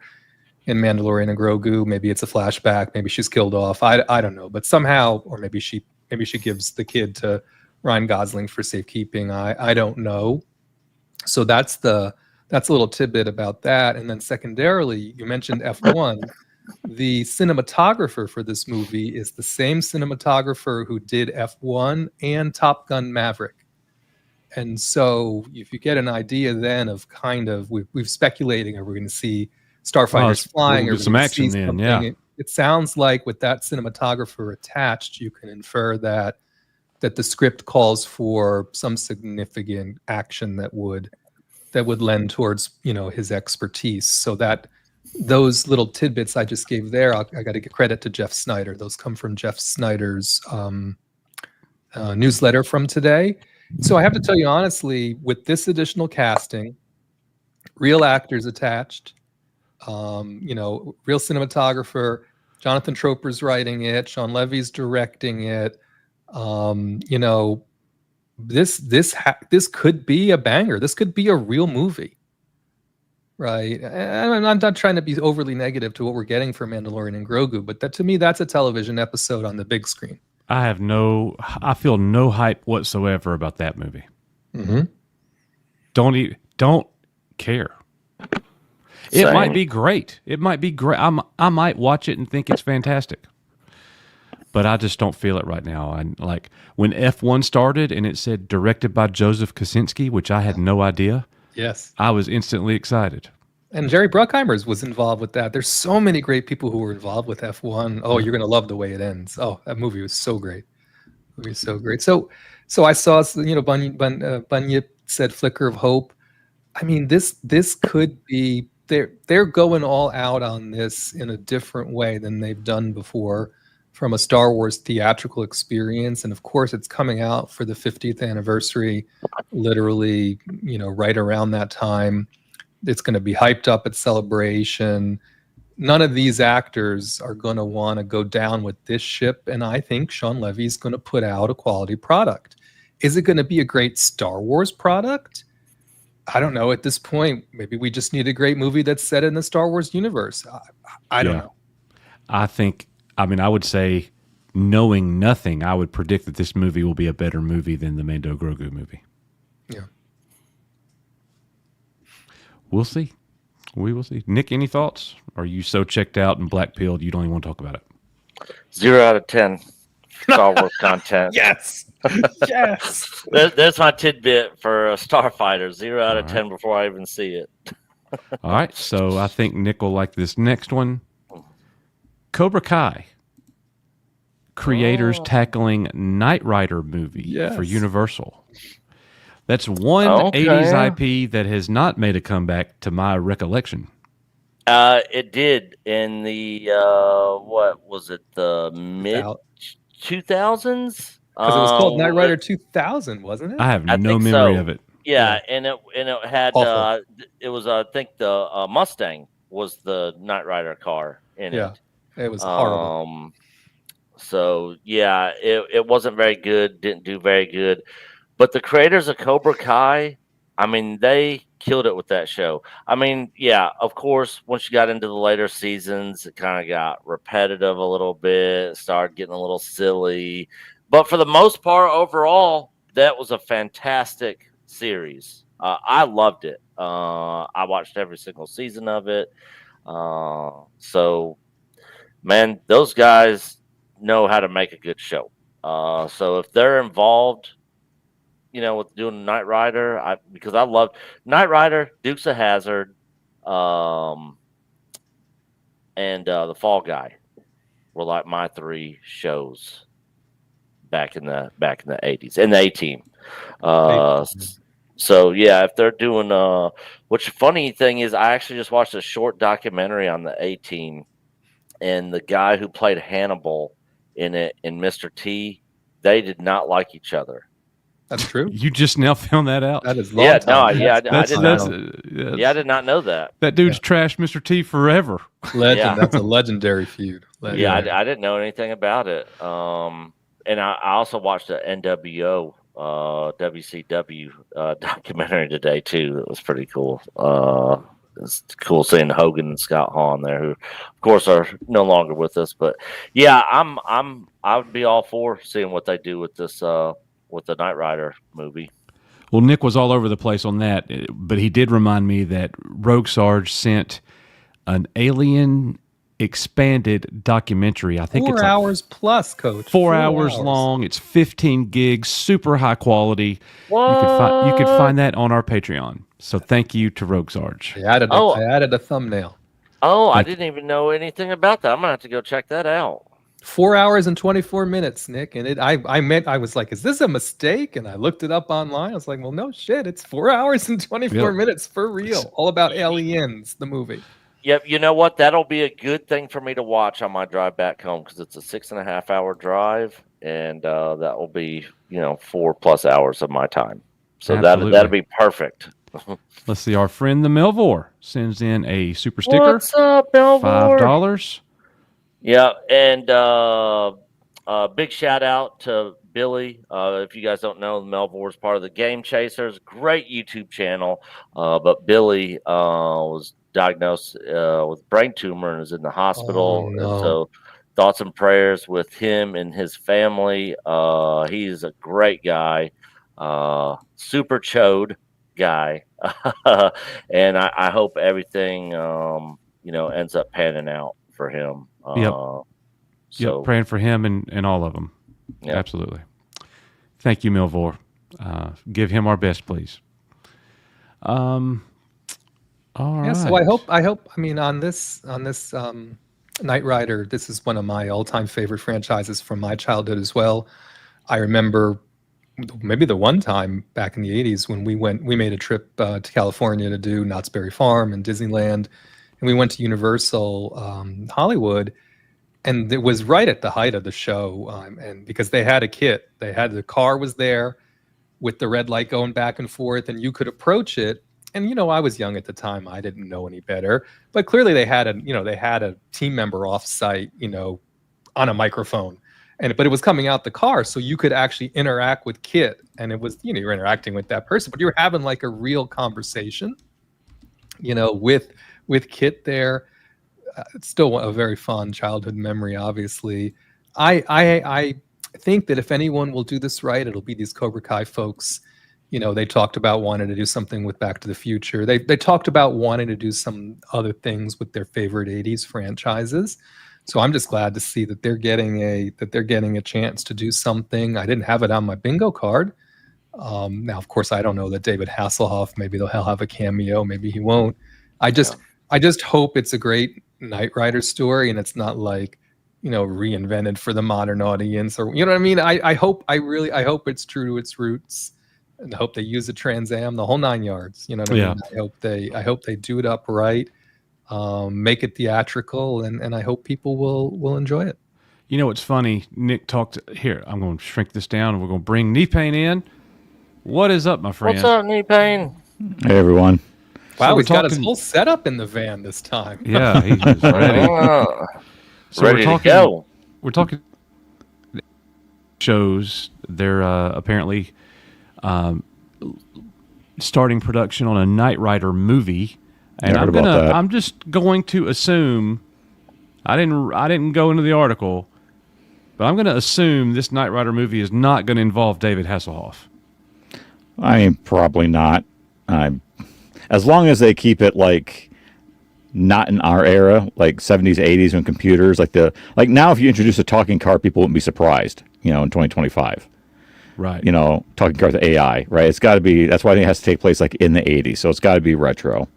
in Mandalorian and Grogu. Maybe it's a flashback. Maybe she's killed off. I don't know. But somehow, or maybe she gives the kid to Ryan Gosling for safekeeping. I don't know. So that's a little tidbit about that. And then secondarily, you mentioned F1. The cinematographer for this movie is the same cinematographer who did F1 and Top Gun Maverick. And so if you get an idea then of kind of, we've speculating, are we going to see starfighters flying or some action then, yeah. It sounds like with that cinematographer attached, you can infer that the script calls for some significant action that would lend towards, his expertise. So that those little tidbits I just gave there, I got to give credit to Jeff Snyder. Those come from Jeff Snyder's newsletter from today. So I have to tell you honestly, with this additional casting, real actors attached, real cinematographer, Jonathan Troper's writing it, Sean Levy's directing it. This could be a banger. This could be a real movie. Right. And I'm not trying to be overly negative to what we're getting for Mandalorian and Grogu, but to me, that's a television episode on the big screen. I feel no hype whatsoever about that movie. Mm-hmm. Don't care. Same. It might be great. I might watch it and think it's fantastic. But I just don't feel it right now. And like when F1 started and it said directed by Joseph Kosinski, which I had no idea. Yes. I was instantly excited. And Jerry Bruckheimer was involved with that. There's so many great people who were involved with F1. Oh, you're going to love the way it ends. Oh, that movie was so great. So I saw, Bunyip said Flicker of Hope. I mean, this could be, they're going all out on this in a different way than they've done before from a Star Wars theatrical experience. And of course, it's coming out for the 50th anniversary, literally, right around that time. It's going to be hyped up at Celebration. None of these actors are going to want to go down with this ship. And I think Sean Levy's going to put out a quality product. Is it going to be a great Star Wars product? I don't know at this point. Maybe we just need a great movie that's set in the Star Wars universe. I don't know. I would say, knowing nothing, I would predict that this movie will be a better movie than the Mando Grogu movie. Yeah. We'll see. We will see. Nick, any thoughts? Are you so checked out and black-pilled you don't even want to talk about it? 0 out of 10 Star Wars content. Yes. Yes. There's my tidbit for Starfighter. 0 out of 10 before I even see it. All right. So I think Nick will like this next one. Cobra Kai. Creators tackling Knight Rider movie for Universal. That's one 80s IP that has not made a comeback to my recollection. It did in the, what was it, the mid 2000s? Because it was called Knight Rider 2000, wasn't it? I have no memory of it. Yeah, and it had, it was, I think the Mustang was the Knight Rider car in it. Yeah, it was horrible. So, yeah, it wasn't very good, didn't do very good. But the creators of Cobra Kai, I mean, they killed it with that show. I mean, yeah, of course, once you got into the later seasons, it kind of got repetitive a little bit, started getting a little silly. But for the most part, overall, that was a fantastic series. I loved it. I watched every single season of it. So, man, those guys know how to make a good show. So if they're involved, with doing Knight Rider, because I loved Knight Rider, Dukes of Hazzard, and the Fall Guy were like my three shows back in the 80s and the A-Team. So yeah, if they're doing which funny thing is, I actually just watched a short documentary on the A-Team, and the guy who played Hannibal in it and Mr. T, they did not like each other. That's true. You just now found that out. That is long time. I did not know. I did not know that. That dude's trashed Mr. T forever. Legend. Yeah. That's a legendary feud. Legendary. Yeah, I didn't know anything about it. And I also watched the NWO WCW documentary today too. It was pretty cool. It's cool seeing Hogan and Scott Hall on there, who of course are no longer with us. But yeah, I would be all for seeing what they do with this with the Knight Rider movie. Well, Nick was all over the place on that, but he did remind me that Rogue Sarge sent an Alien expanded documentary. I think 4 hours plus, Coach. 4 hours long. It's 15 gigs, super high quality. What? You could find that on our Patreon. So thank you to Rogue Sarge. I added a thumbnail. Oh, I didn't even know anything about that. I'm gonna have to go check that out. 4 hours and 24 minutes, Nick. And I was like, is this a mistake? And I looked it up online. I was like, well, no shit. It's 4 hours and 24 minutes for real. All about aliens, the movie. Yep. You know what? That'll be a good thing for me to watch on my drive back home, because it's a 6.5 hour drive, and that will be 4+ hours of my time. So that'll be perfect. Let's see. Our friend the Melvor sends in a super sticker. What's up, Melvor? $5. Yeah, and big shout out to Billy. If you guys don't know, Melvor is part of the Game Chasers, great YouTube channel. But Billy was diagnosed with brain tumor and is in the hospital. Oh, no. And so thoughts and prayers with him and his family. He's a great guy, super chode guy. And I hope everything, ends up panning out for him. Yep, praying for him and all of them. Yep. Absolutely. Thank you, Melvor. Give him our best, please. All right. So I hope. I mean, on this Knight Rider, this is one of my all-time favorite franchises from my childhood as well. I remember maybe the one time back in the 80s when we made a trip to California to do Knott's Berry Farm and Disneyland. And we went to Universal Hollywood, and it was right at the height of the show. And because they had a kit, the car was there with the red light going back and forth, and you could approach it. And I was young at the time; I didn't know any better. But clearly, they had a team member off site, on a microphone, but it was coming out the car, so you could actually interact with Kit, and it was you're interacting with that person, but you're having like a real conversation, with Kit there. It's still a very fond childhood memory, obviously. I think that if anyone will do this right, it'll be these Cobra Kai folks. They talked about wanting to do something with Back to the Future. They talked about wanting to do some other things with their favorite 80s franchises. So I'm just glad to see that they're getting a chance to do something. I didn't have it on my bingo card. Now, of course, I don't know that David Hasselhoff, maybe he'll have a cameo, maybe he won't. I just hope it's a great Knight Rider story, and it's not like, reinvented for the modern audience, or what I mean. I hope it's true to its roots, and I hope they use the Trans Am, the whole 9 yards. You know what I mean? I hope they do it up right, make it theatrical, and I hope people will enjoy it. It's funny. Nick talked here. I'm going to shrink this down, and we're going to bring Knee Pain in. What is up, my friend? What's up, Knee Pain? Hey, everyone. Wow, he's got his whole setup in the van this time. Yeah, he's ready. So ready to go. We're talking shows. They're apparently starting production on a Knight Rider movie, and I'm just going to assume I didn't go into the article, but I'm going to assume this Knight Rider movie is not going to involve David Hasselhoff. I mean, probably not. As long as they keep it like not in our era, like 70s, 80s, when computers like now, if you introduce a talking car, people wouldn't be surprised. In 2025. Right. Talking car with AI, right? It's got to be. That's why I think it has to take place like in the 80s. So it's got to be retro.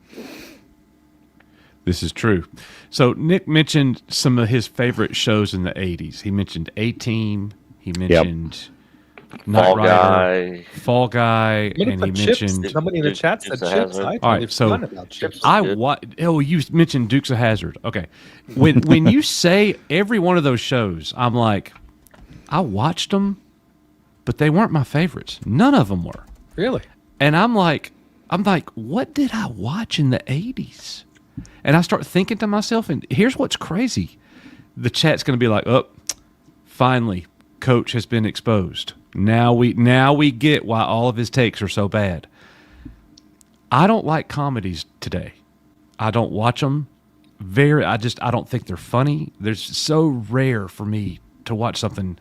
This is true. So Nick mentioned some of his favorite shows in the 80s. He mentioned A-Team. He mentioned Knight Rider, Fall Guy, and he mentioned somebody in the chat said Chips. I totally forgot about Chips. You mentioned Dukes of Hazzard. Okay, when you say every one of those shows, I'm like, I watched them, but they weren't my favorites. None of them were. Really? And I'm like, what did I watch in the 80s? And I start thinking to myself, and here's what's crazy. The chat's going to be like, oh, finally, Coach has been exposed. Now we get why all of his takes are so bad. I don't like comedies today. I don't watch them. I don't think they're funny. They're so rare for me to watch something.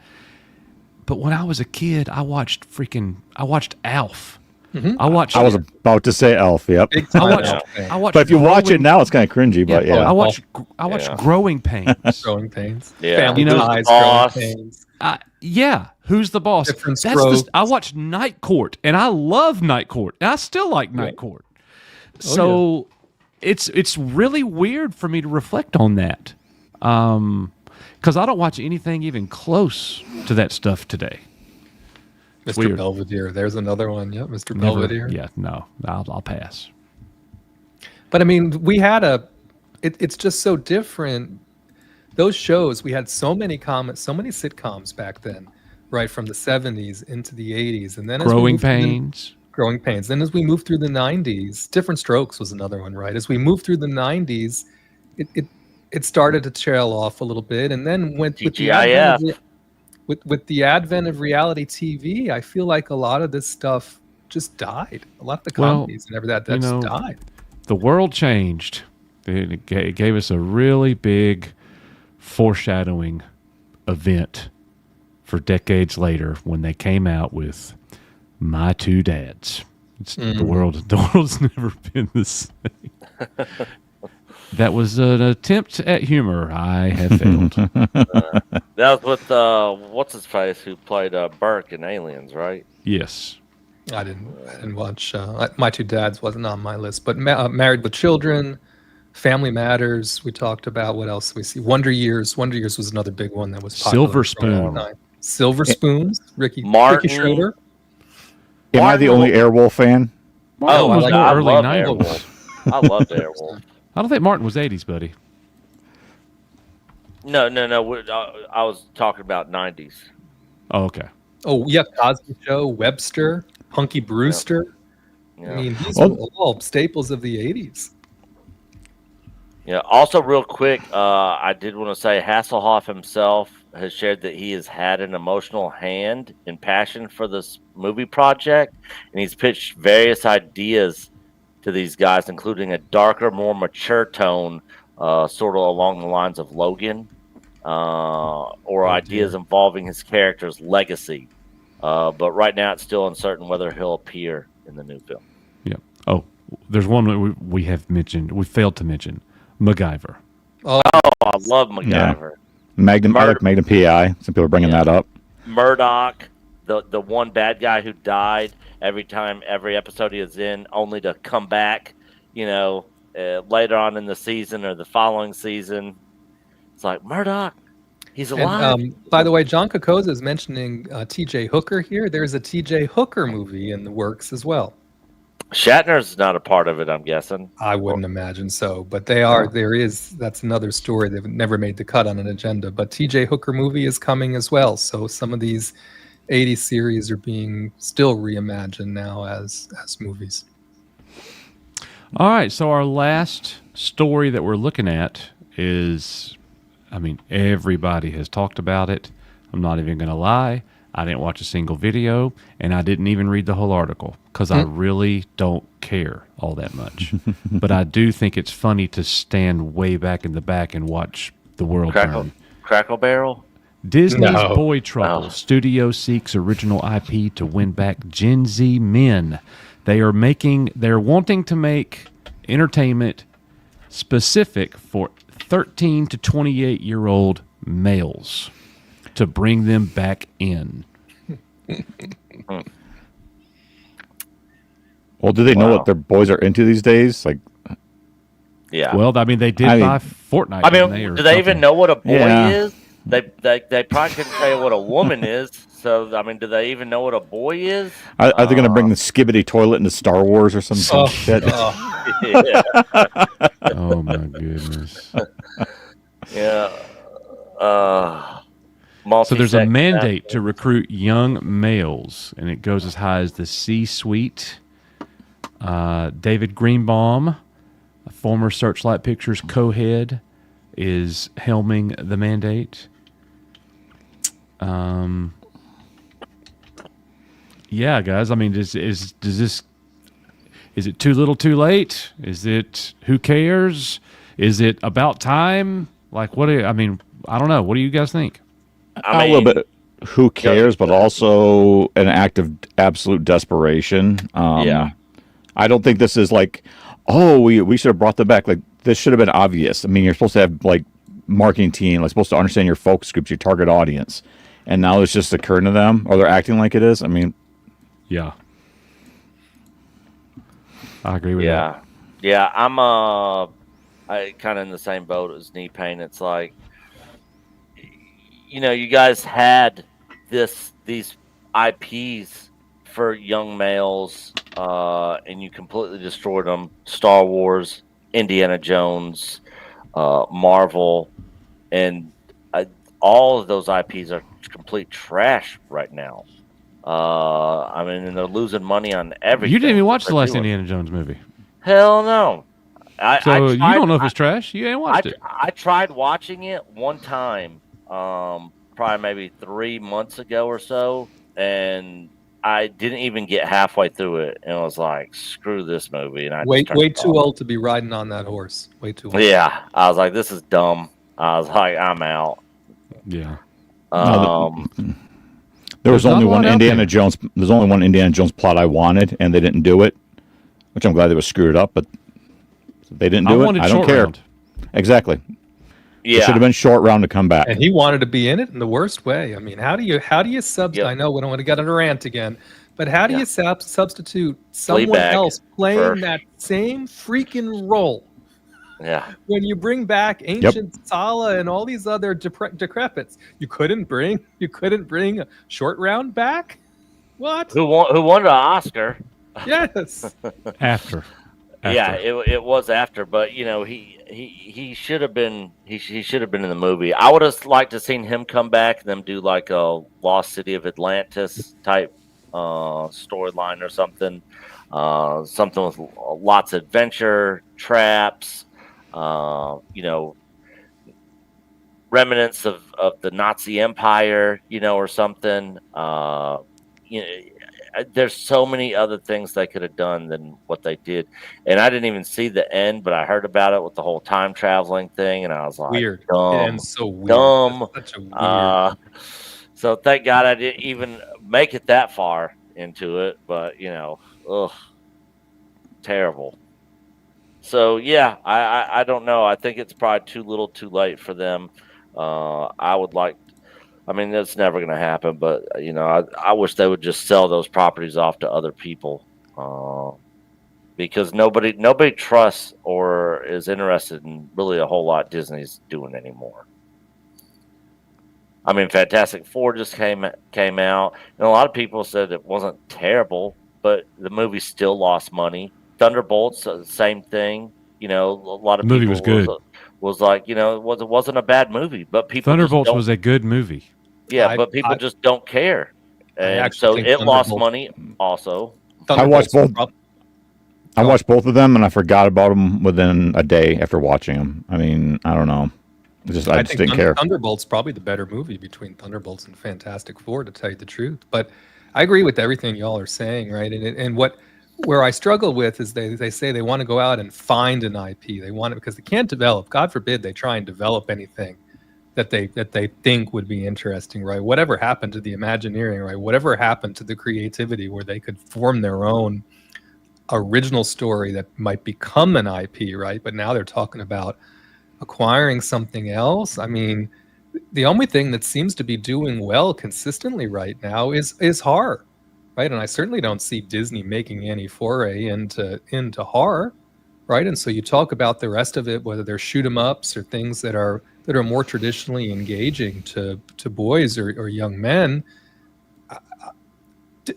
But when I was a kid, I watched Alf. Mm-hmm. I was about to say Elf. Yep. I watched. But if you watch it now, it's kind of cringy. But yeah, I watched Growing Pains. Growing Pains. Yeah. Family Ties. Growing Pains. Who's the boss? Different Strokes. I watched Night Court, and I love Night Court, and I still like Night Court. So it's really weird for me to reflect on that, because I don't watch anything even close to that stuff today. Mr. Weird. Belvedere. There's another one. Yeah, Mr. Belvedere. Yeah, no, I'll pass. But I mean, we had it's just so different. Those shows, we had so many sitcoms back then, right, from the 70s into the 80s, and then Growing Pains. Then as we moved through the 90s, Different Strokes was another one, right? As we moved through the 90s, it started to trail off a little bit, and then with the advent of reality TV, I feel like a lot of this stuff just died. A lot of the comedies and everything that just died. The world changed. It gave us a really big foreshadowing event for decades later when they came out with My Two Dads. The world's never been the same. That was an attempt at humor. I have failed. That was with what's his face who played Burke in Aliens, right? Yes. I didn't watch. My Two Dads wasn't on my list, but Married with Children, Family Matters. We talked about. What else we see? Wonder Years. Wonder Years was another big one that was popular. Silver Spoon. Silver Spoons. Ricky Schroeder. Am I the only Airwolf fan? Martin was more early 90s. Airwolf. I loved Airwolf. I don't think Martin was 80s, buddy. No. I was talking about 90s. Oh, okay. Oh, yeah, Cosby Show, Webster, Punky Brewster. Yeah. I mean, these are all staples of the 80s. Yeah. Also, real quick, I did want to say Hasselhoff himself has shared that he has had an emotional hand and passion for this movie project, and he's pitched various ideas to these guys, including a darker, more mature tone, sort of along the lines of Logan, or ideas involving his character's legacy. But right now, it's still uncertain whether he'll appear in the new film. Yeah. Oh, there's one that we have mentioned. We failed to mention MacGyver. Oh, I love MacGyver. Magnum. I like Magnum PI. Some people are bringing that up. Murdoch, the one bad guy who died every episode he was in, only to come back, later on in the season or the following season. It's like, Murdoch, he's alive. And, by the way, John Kokoza is mentioning T.J. Hooker here. There's a T.J. Hooker movie in the works as well. Shatner's not a part of it, I'm guessing. I wouldn't imagine so, but they are. There is. That's another story. They've never made the cut on an agenda, but T.J. Hooker movie is coming as well. So some of these 80s series are being still reimagined now as movies. All right, so our last story that we're looking at is, everybody has talked about it. I'm not even going to lie. I didn't watch a single video, and I didn't even read the whole article because I really don't care all that much. But I do think it's funny to stand way back in the back and watch the world turn. Crackle Barrel? Disney's No. Boy Trouble. Oh. Studio seeks original IP to win back Gen Z men. They're wanting to make entertainment specific for 13 to 28-year-old males to bring them back in. Well, do they know Wow. what their boys are into these days? Like, Yeah. Well, I mean, they did buy Fortnite. I didn't mean, or do they even something. know what a boy Yeah. is? They probably couldn't tell you what a woman is. So I mean, do they even know what a boy is? are they going to bring the skibbity toilet into Star Wars or some Oh, shit? Yeah. Oh my goodness! Yeah. So there's a Multi-sex mandate to recruit young males, and it goes as high as the C-suite. David Greenbaum, a former Searchlight Pictures co-head, is helming the mandate. Yeah, guys. I mean, is it too little, too late? Is it who cares? Is it about time? Like, I mean, I don't know. What do you guys think? I mean, a little bit. Who cares? But also an act of absolute desperation. Yeah. I don't think this is like, oh, we should have brought them back. Like, this should have been obvious. I mean, you're supposed to have like marketing team, like supposed to understand your focus groups, your target audience, and now it's just occurring to them, or they're acting like it is. I mean, Yeah, I agree with that. Yeah. I'm I kind of in the same boat as Knee Pain. It's like, you guys had these IPs for young males, and you completely destroyed them. Star Wars, Indiana Jones, Marvel, and all of those IPs are complete trash right now. I mean, and they're losing money on everything. You didn't even watch the they're last doing. Indiana Jones movie, Hell no. so you don't know if it's trash. You ain't watched it. I tried watching it one time, probably maybe 3 months ago or so, and I didn't even get halfway through it, and I was like, "Screw this movie!" And I way just turned it too off. old to be riding on that horse. Way too old. Yeah, I was like, "This is dumb." I was like, "I'm out." Yeah. there was There's only not a lot one out Indiana there. Jones. There's only one Indiana Jones plot I wanted, and they didn't do it. Which I'm glad they were screwed up, but they didn't do it. wanted I don't Short care. Round. Exactly. It should Yeah, have been Short Round to come back. And he wanted to be in it in the worst way. I mean, how do you sub? Yep. I know we don't want to get on a rant again, but how do Yeah. you substitute someone Fleabag else playing first. that same freaking role yeah. when you bring back ancient Sala and all these other decrepits? You couldn't bring a Short Round back. What? Who won the Oscar? Yes. After. Yeah, it was after, but he should have been he should have been in the movie. I would have liked to seen him come back and them do like a Lost City of Atlantis type storyline or something, something with lots of adventure, traps, remnants of the Nazi Empire, or something. There's so many other things they could have done than what they did, and I didn't even see the end, but I heard about it with the whole time traveling thing, and I was like, Weird. dumb, And so weird. dumb. That's such a weird. So thank God I didn't even make it that far into it, but terrible. So yeah, I don't know. I think it's probably too little, too late for them. I would like. I mean, that's never going to happen, but I wish they would just sell those properties off to other people, because nobody trusts or is interested in really a whole lot Disney's doing anymore. I mean, Fantastic Four just came out, and a lot of people said it wasn't terrible, but the movie still lost money. Thunderbolts, same thing. A lot of The movie people was good. was like, it wasn't a bad movie, but people Thunderbolts was a good movie. Yeah, but people just don't care, and actually so think it lost Thunderbolts- money also. I watched both. Thunderbolts- I watched both of them, and I forgot about them within a day after watching them. I mean, I don't know. I just think didn't care. Thunderbolts probably the better movie between Thunderbolts and Fantastic Four, to tell you the truth. But I agree with everything y'all are saying, right? And where I struggle with is they say they want to go out and find an IP. They want it because they can't develop. God forbid they try and develop anything that they think would be interesting, right? Whatever happened to the Imagineering, right? Whatever happened to the creativity where they could form their own original story that might become an IP, right? But now they're talking about acquiring something else. I mean, the only thing that seems to be doing well consistently right now is horror, right? And I certainly don't see Disney making any foray into horror, right? And so you talk about the rest of it, whether they're shoot 'em ups or things that are more traditionally engaging to boys or young men.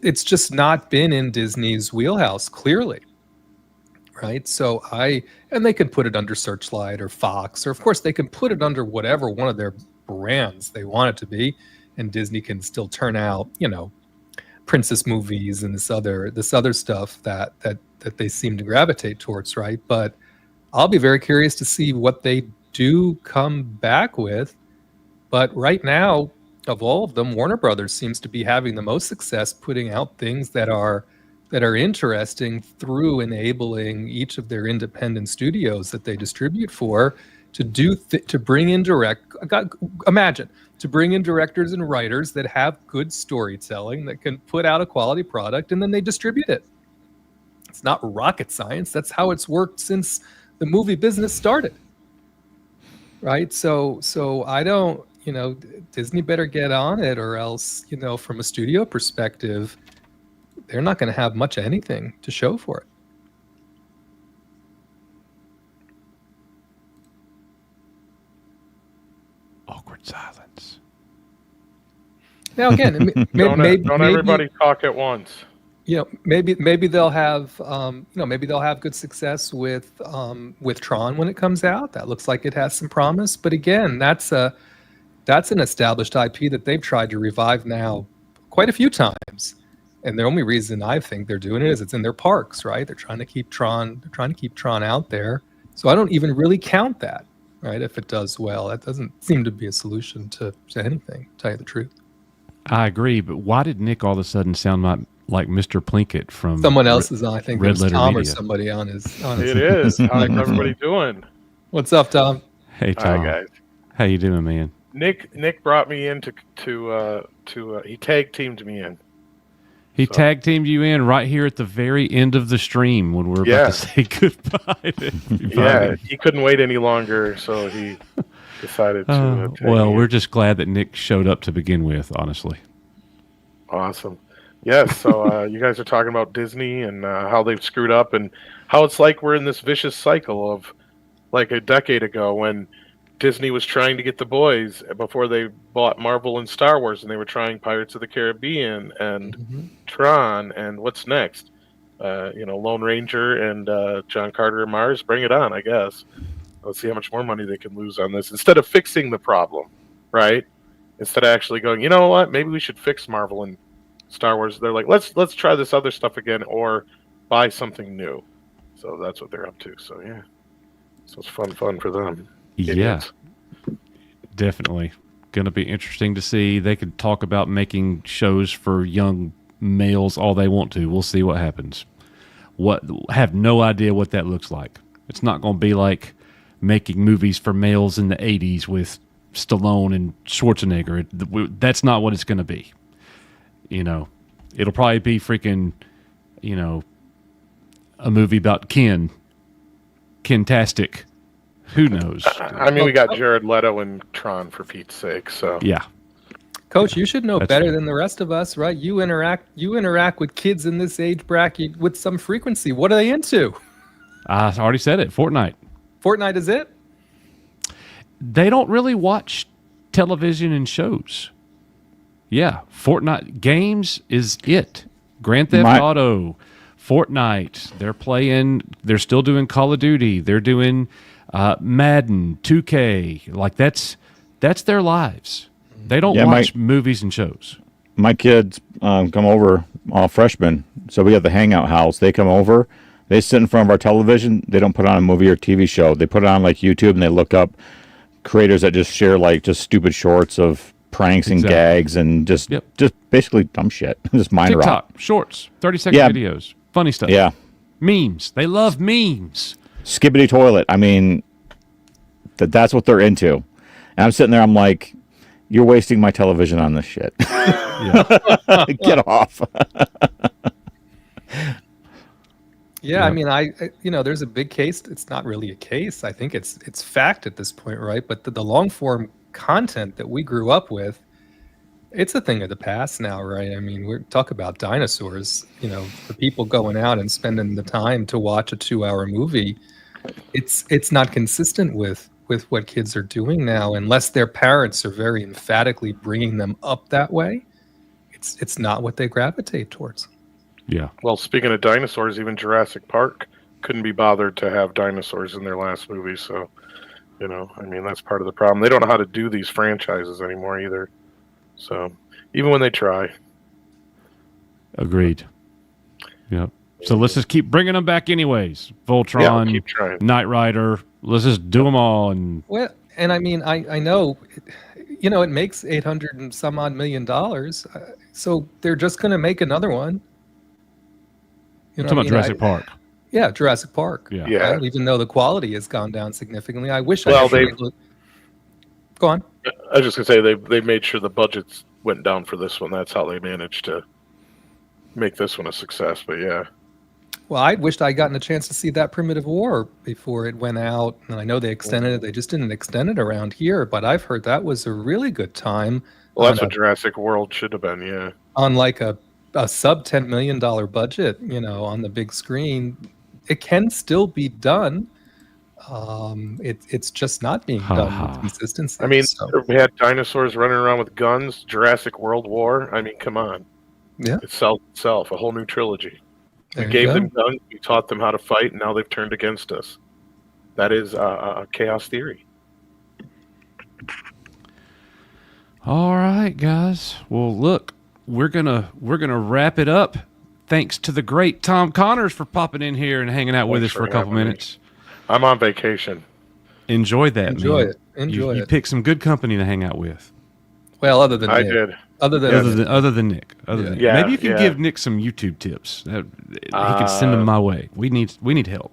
It's just not been in Disney's wheelhouse, clearly, right? And they can put it under Searchlight or Fox, or of course they can put it under whatever one of their brands they want it to be, and Disney can still turn out, princess movies and this other stuff that they seem to gravitate towards, right? But I'll be very curious to see what they do come back with. But right now, of all of them, Warner Brothers seems to be having the most success putting out things that are interesting through enabling each of their independent studios that they distribute for to bring in to bring in directors and writers that have good storytelling, that can put out a quality product, and then they distribute it. It's not rocket science. That's how it's worked since the movie business started, right? So I don't, Disney better get on it, or else, from a studio perspective, they're not going to have much of anything to show for it. Awkward silence. Now again, don't everybody talk at once. Maybe they'll have maybe they'll have good success with Tron when it comes out. That looks like it has some promise. But again, that's an established IP that they've tried to revive now quite a few times. And the only reason I think they're doing it is it's in their parks, right? They're trying to keep Tron out there. So I don't even really count that, right? If it does well, that doesn't seem to be a solution to anything, to tell you the truth. I agree, but why did Nick all of a sudden sound like Mr. Plinkett from someone else's? I think Red it was Letter Tom Media. or somebody on his. It is. How's everybody doing? What's up, Tom? Hey, Tom. Hi, guys. How you doing, man? Nick brought me in he tag teamed me in. He tag teamed you in right here at the very end of the stream when we're about to say goodbye to everybody. Yeah, he couldn't wait any longer, so he decided to. Well, we're just glad that Nick showed up to begin with, honestly. Awesome. Yes, so you guys are talking about Disney and how they've screwed up and how it's like we're in this vicious cycle of like a decade ago when Disney was trying to get the boys before they bought Marvel and Star Wars, and they were trying Pirates of the Caribbean and Tron, and what's next? Lone Ranger and John Carter and Mars. Bring it on, I guess. Let's see how much more money they can lose on this instead of fixing the problem, right? Instead of actually going, you know what? Maybe we should fix Marvel and Star Wars. They're like, let's try this other stuff again, or buy something new. So that's what they're up to. So yeah, so it's fun for them. Idiots. Yeah, definitely. Going to be interesting to see. They could talk about making shows for young males all they want to. We'll see what happens. Have no idea what that looks like. It's not going to be like making movies for males in the 80s with Stallone and Schwarzenegger. That's not what it's going to be. It'll probably be freaking, a movie about Ken-tastic. Who knows? I mean, we got Jared Leto and Tron, for Pete's sake. So yeah, Coach, you should know better than the rest of us, right? You interact with kids in this age bracket with some frequency. What are they into? I already said it. Fortnite. Fortnite is it? They don't really watch television and shows. Yeah, Fortnite games is it. Grand Theft Auto, Fortnite. They're still doing Call of Duty. They're doing Madden, 2K. Like that's their lives. They don't watch movies and shows. My kids come over, all freshmen, so we have the hangout house. They come over, they sit in front of our television. They don't put on a movie or TV show. They put it on like YouTube, and they look up creators that just share like just stupid shorts of pranks and gags and just basically dumb shit. Just mind TikTok shorts, 30-second videos, funny stuff. Yeah, memes. They love memes. Skibbity toilet. I mean, that's what they're into. And I'm sitting there, I'm like, you're wasting my television on this shit. Get off. Yeah, I mean, there's a big case. It's not really a case. I think it's fact at this point, right? But the long form content that we grew up with, it's a thing of the past now, right? I mean, we're talk about dinosaurs. The people going out and spending the time to watch a 2-hour movie, it's not consistent with what kids are doing now, unless their parents are very emphatically bringing them up that way. It's not what they gravitate towards. Yeah. Well, speaking of dinosaurs, even Jurassic Park couldn't be bothered to have dinosaurs in their last movie. So, I mean, that's part of the problem. They don't know how to do these franchises anymore either. So, even when they try. Agreed. Yep. So let's just keep bringing them back anyways. Voltron, keep trying. Knight Rider. Let's just do them all. And I mean, I know, it makes $800 and some odd million. So they're just going to make another one. You're talking about Jurassic Park. Yeah, Jurassic Park. Yeah. Right? Even though the quality has gone down significantly, I wish. Well, Go on. I was just gonna say they made sure the budgets went down for this one. That's how they managed to make this one a success. But yeah. Well, I wished I'd gotten a chance to see that Primitive War before it went out. And I know they extended it. They just didn't extend it around here. But I've heard that was a really good time. Well, that's what Jurassic World should have been. Yeah. On like a sub $10 million budget, on the big screen, it can still be done. It's just not being done with consistency. I mean, we had dinosaurs running around with guns. Jurassic World War. I mean, come on. Yeah. It sells itself. A whole new trilogy. There We you gave go. them guns. We taught them how to fight, and now they've turned against us. That is a chaos theory. All right, guys. Well, look, we're gonna wrap it up. Thanks to the great Tom Connors for popping in here and hanging out with us for a couple minutes. I'm on vacation. Enjoy that. Enjoy man. it. Enjoy You it. picked some good company to hang out with. Well, other than I Nick. did. Other than Other than Nick. Than Nick. Yeah, Maybe you can yeah. give Nick some YouTube tips. He can send them my way. We need help.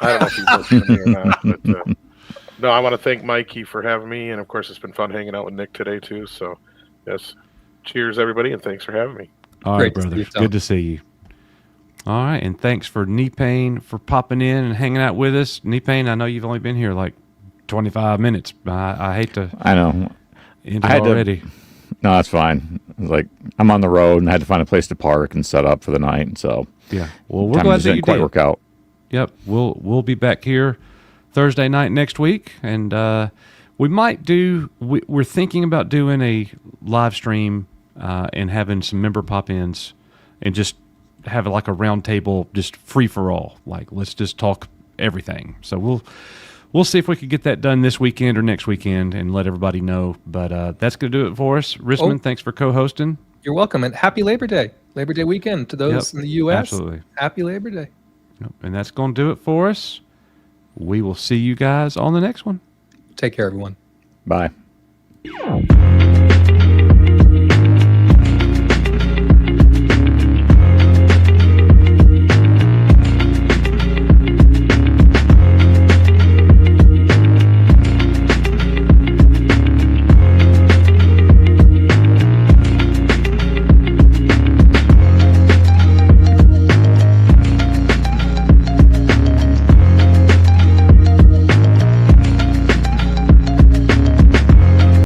I don't know if he's listening or not. But, no, I want to thank Mikey for having me. And, of course, it's been fun hanging out with Nick today, too. So, yes, cheers, everybody, and thanks for having me. All right, Great to see brother. you, Tom. Good to see you. All right, and thanks for Knee Pain for popping in and hanging out with us. Knee Pain, I know you've only been here like 25 minutes. I hate to I know. end it I had already. No, that's fine. It was like, I'm on the road and I had to find a place to park and set up for the night. And so, Yeah. Well, we're timing glad just that you didn't quite did. work out. Yep. We'll be back here Thursday night next week, and we might do. We're thinking about doing a live stream and having some member pop-ins, and just have like a round table, just free for all. Like, let's just talk everything. So we'll see if we could get that done this weekend or next weekend, and let everybody know. But that's going to do it for us. Risman, thanks for co-hosting. You're welcome, and happy Labor Day weekend to those in the U.S. Absolutely. Happy Labor Day. Yep. And that's going to do it for us. We will see you guys on the next one. Take care, everyone. Bye.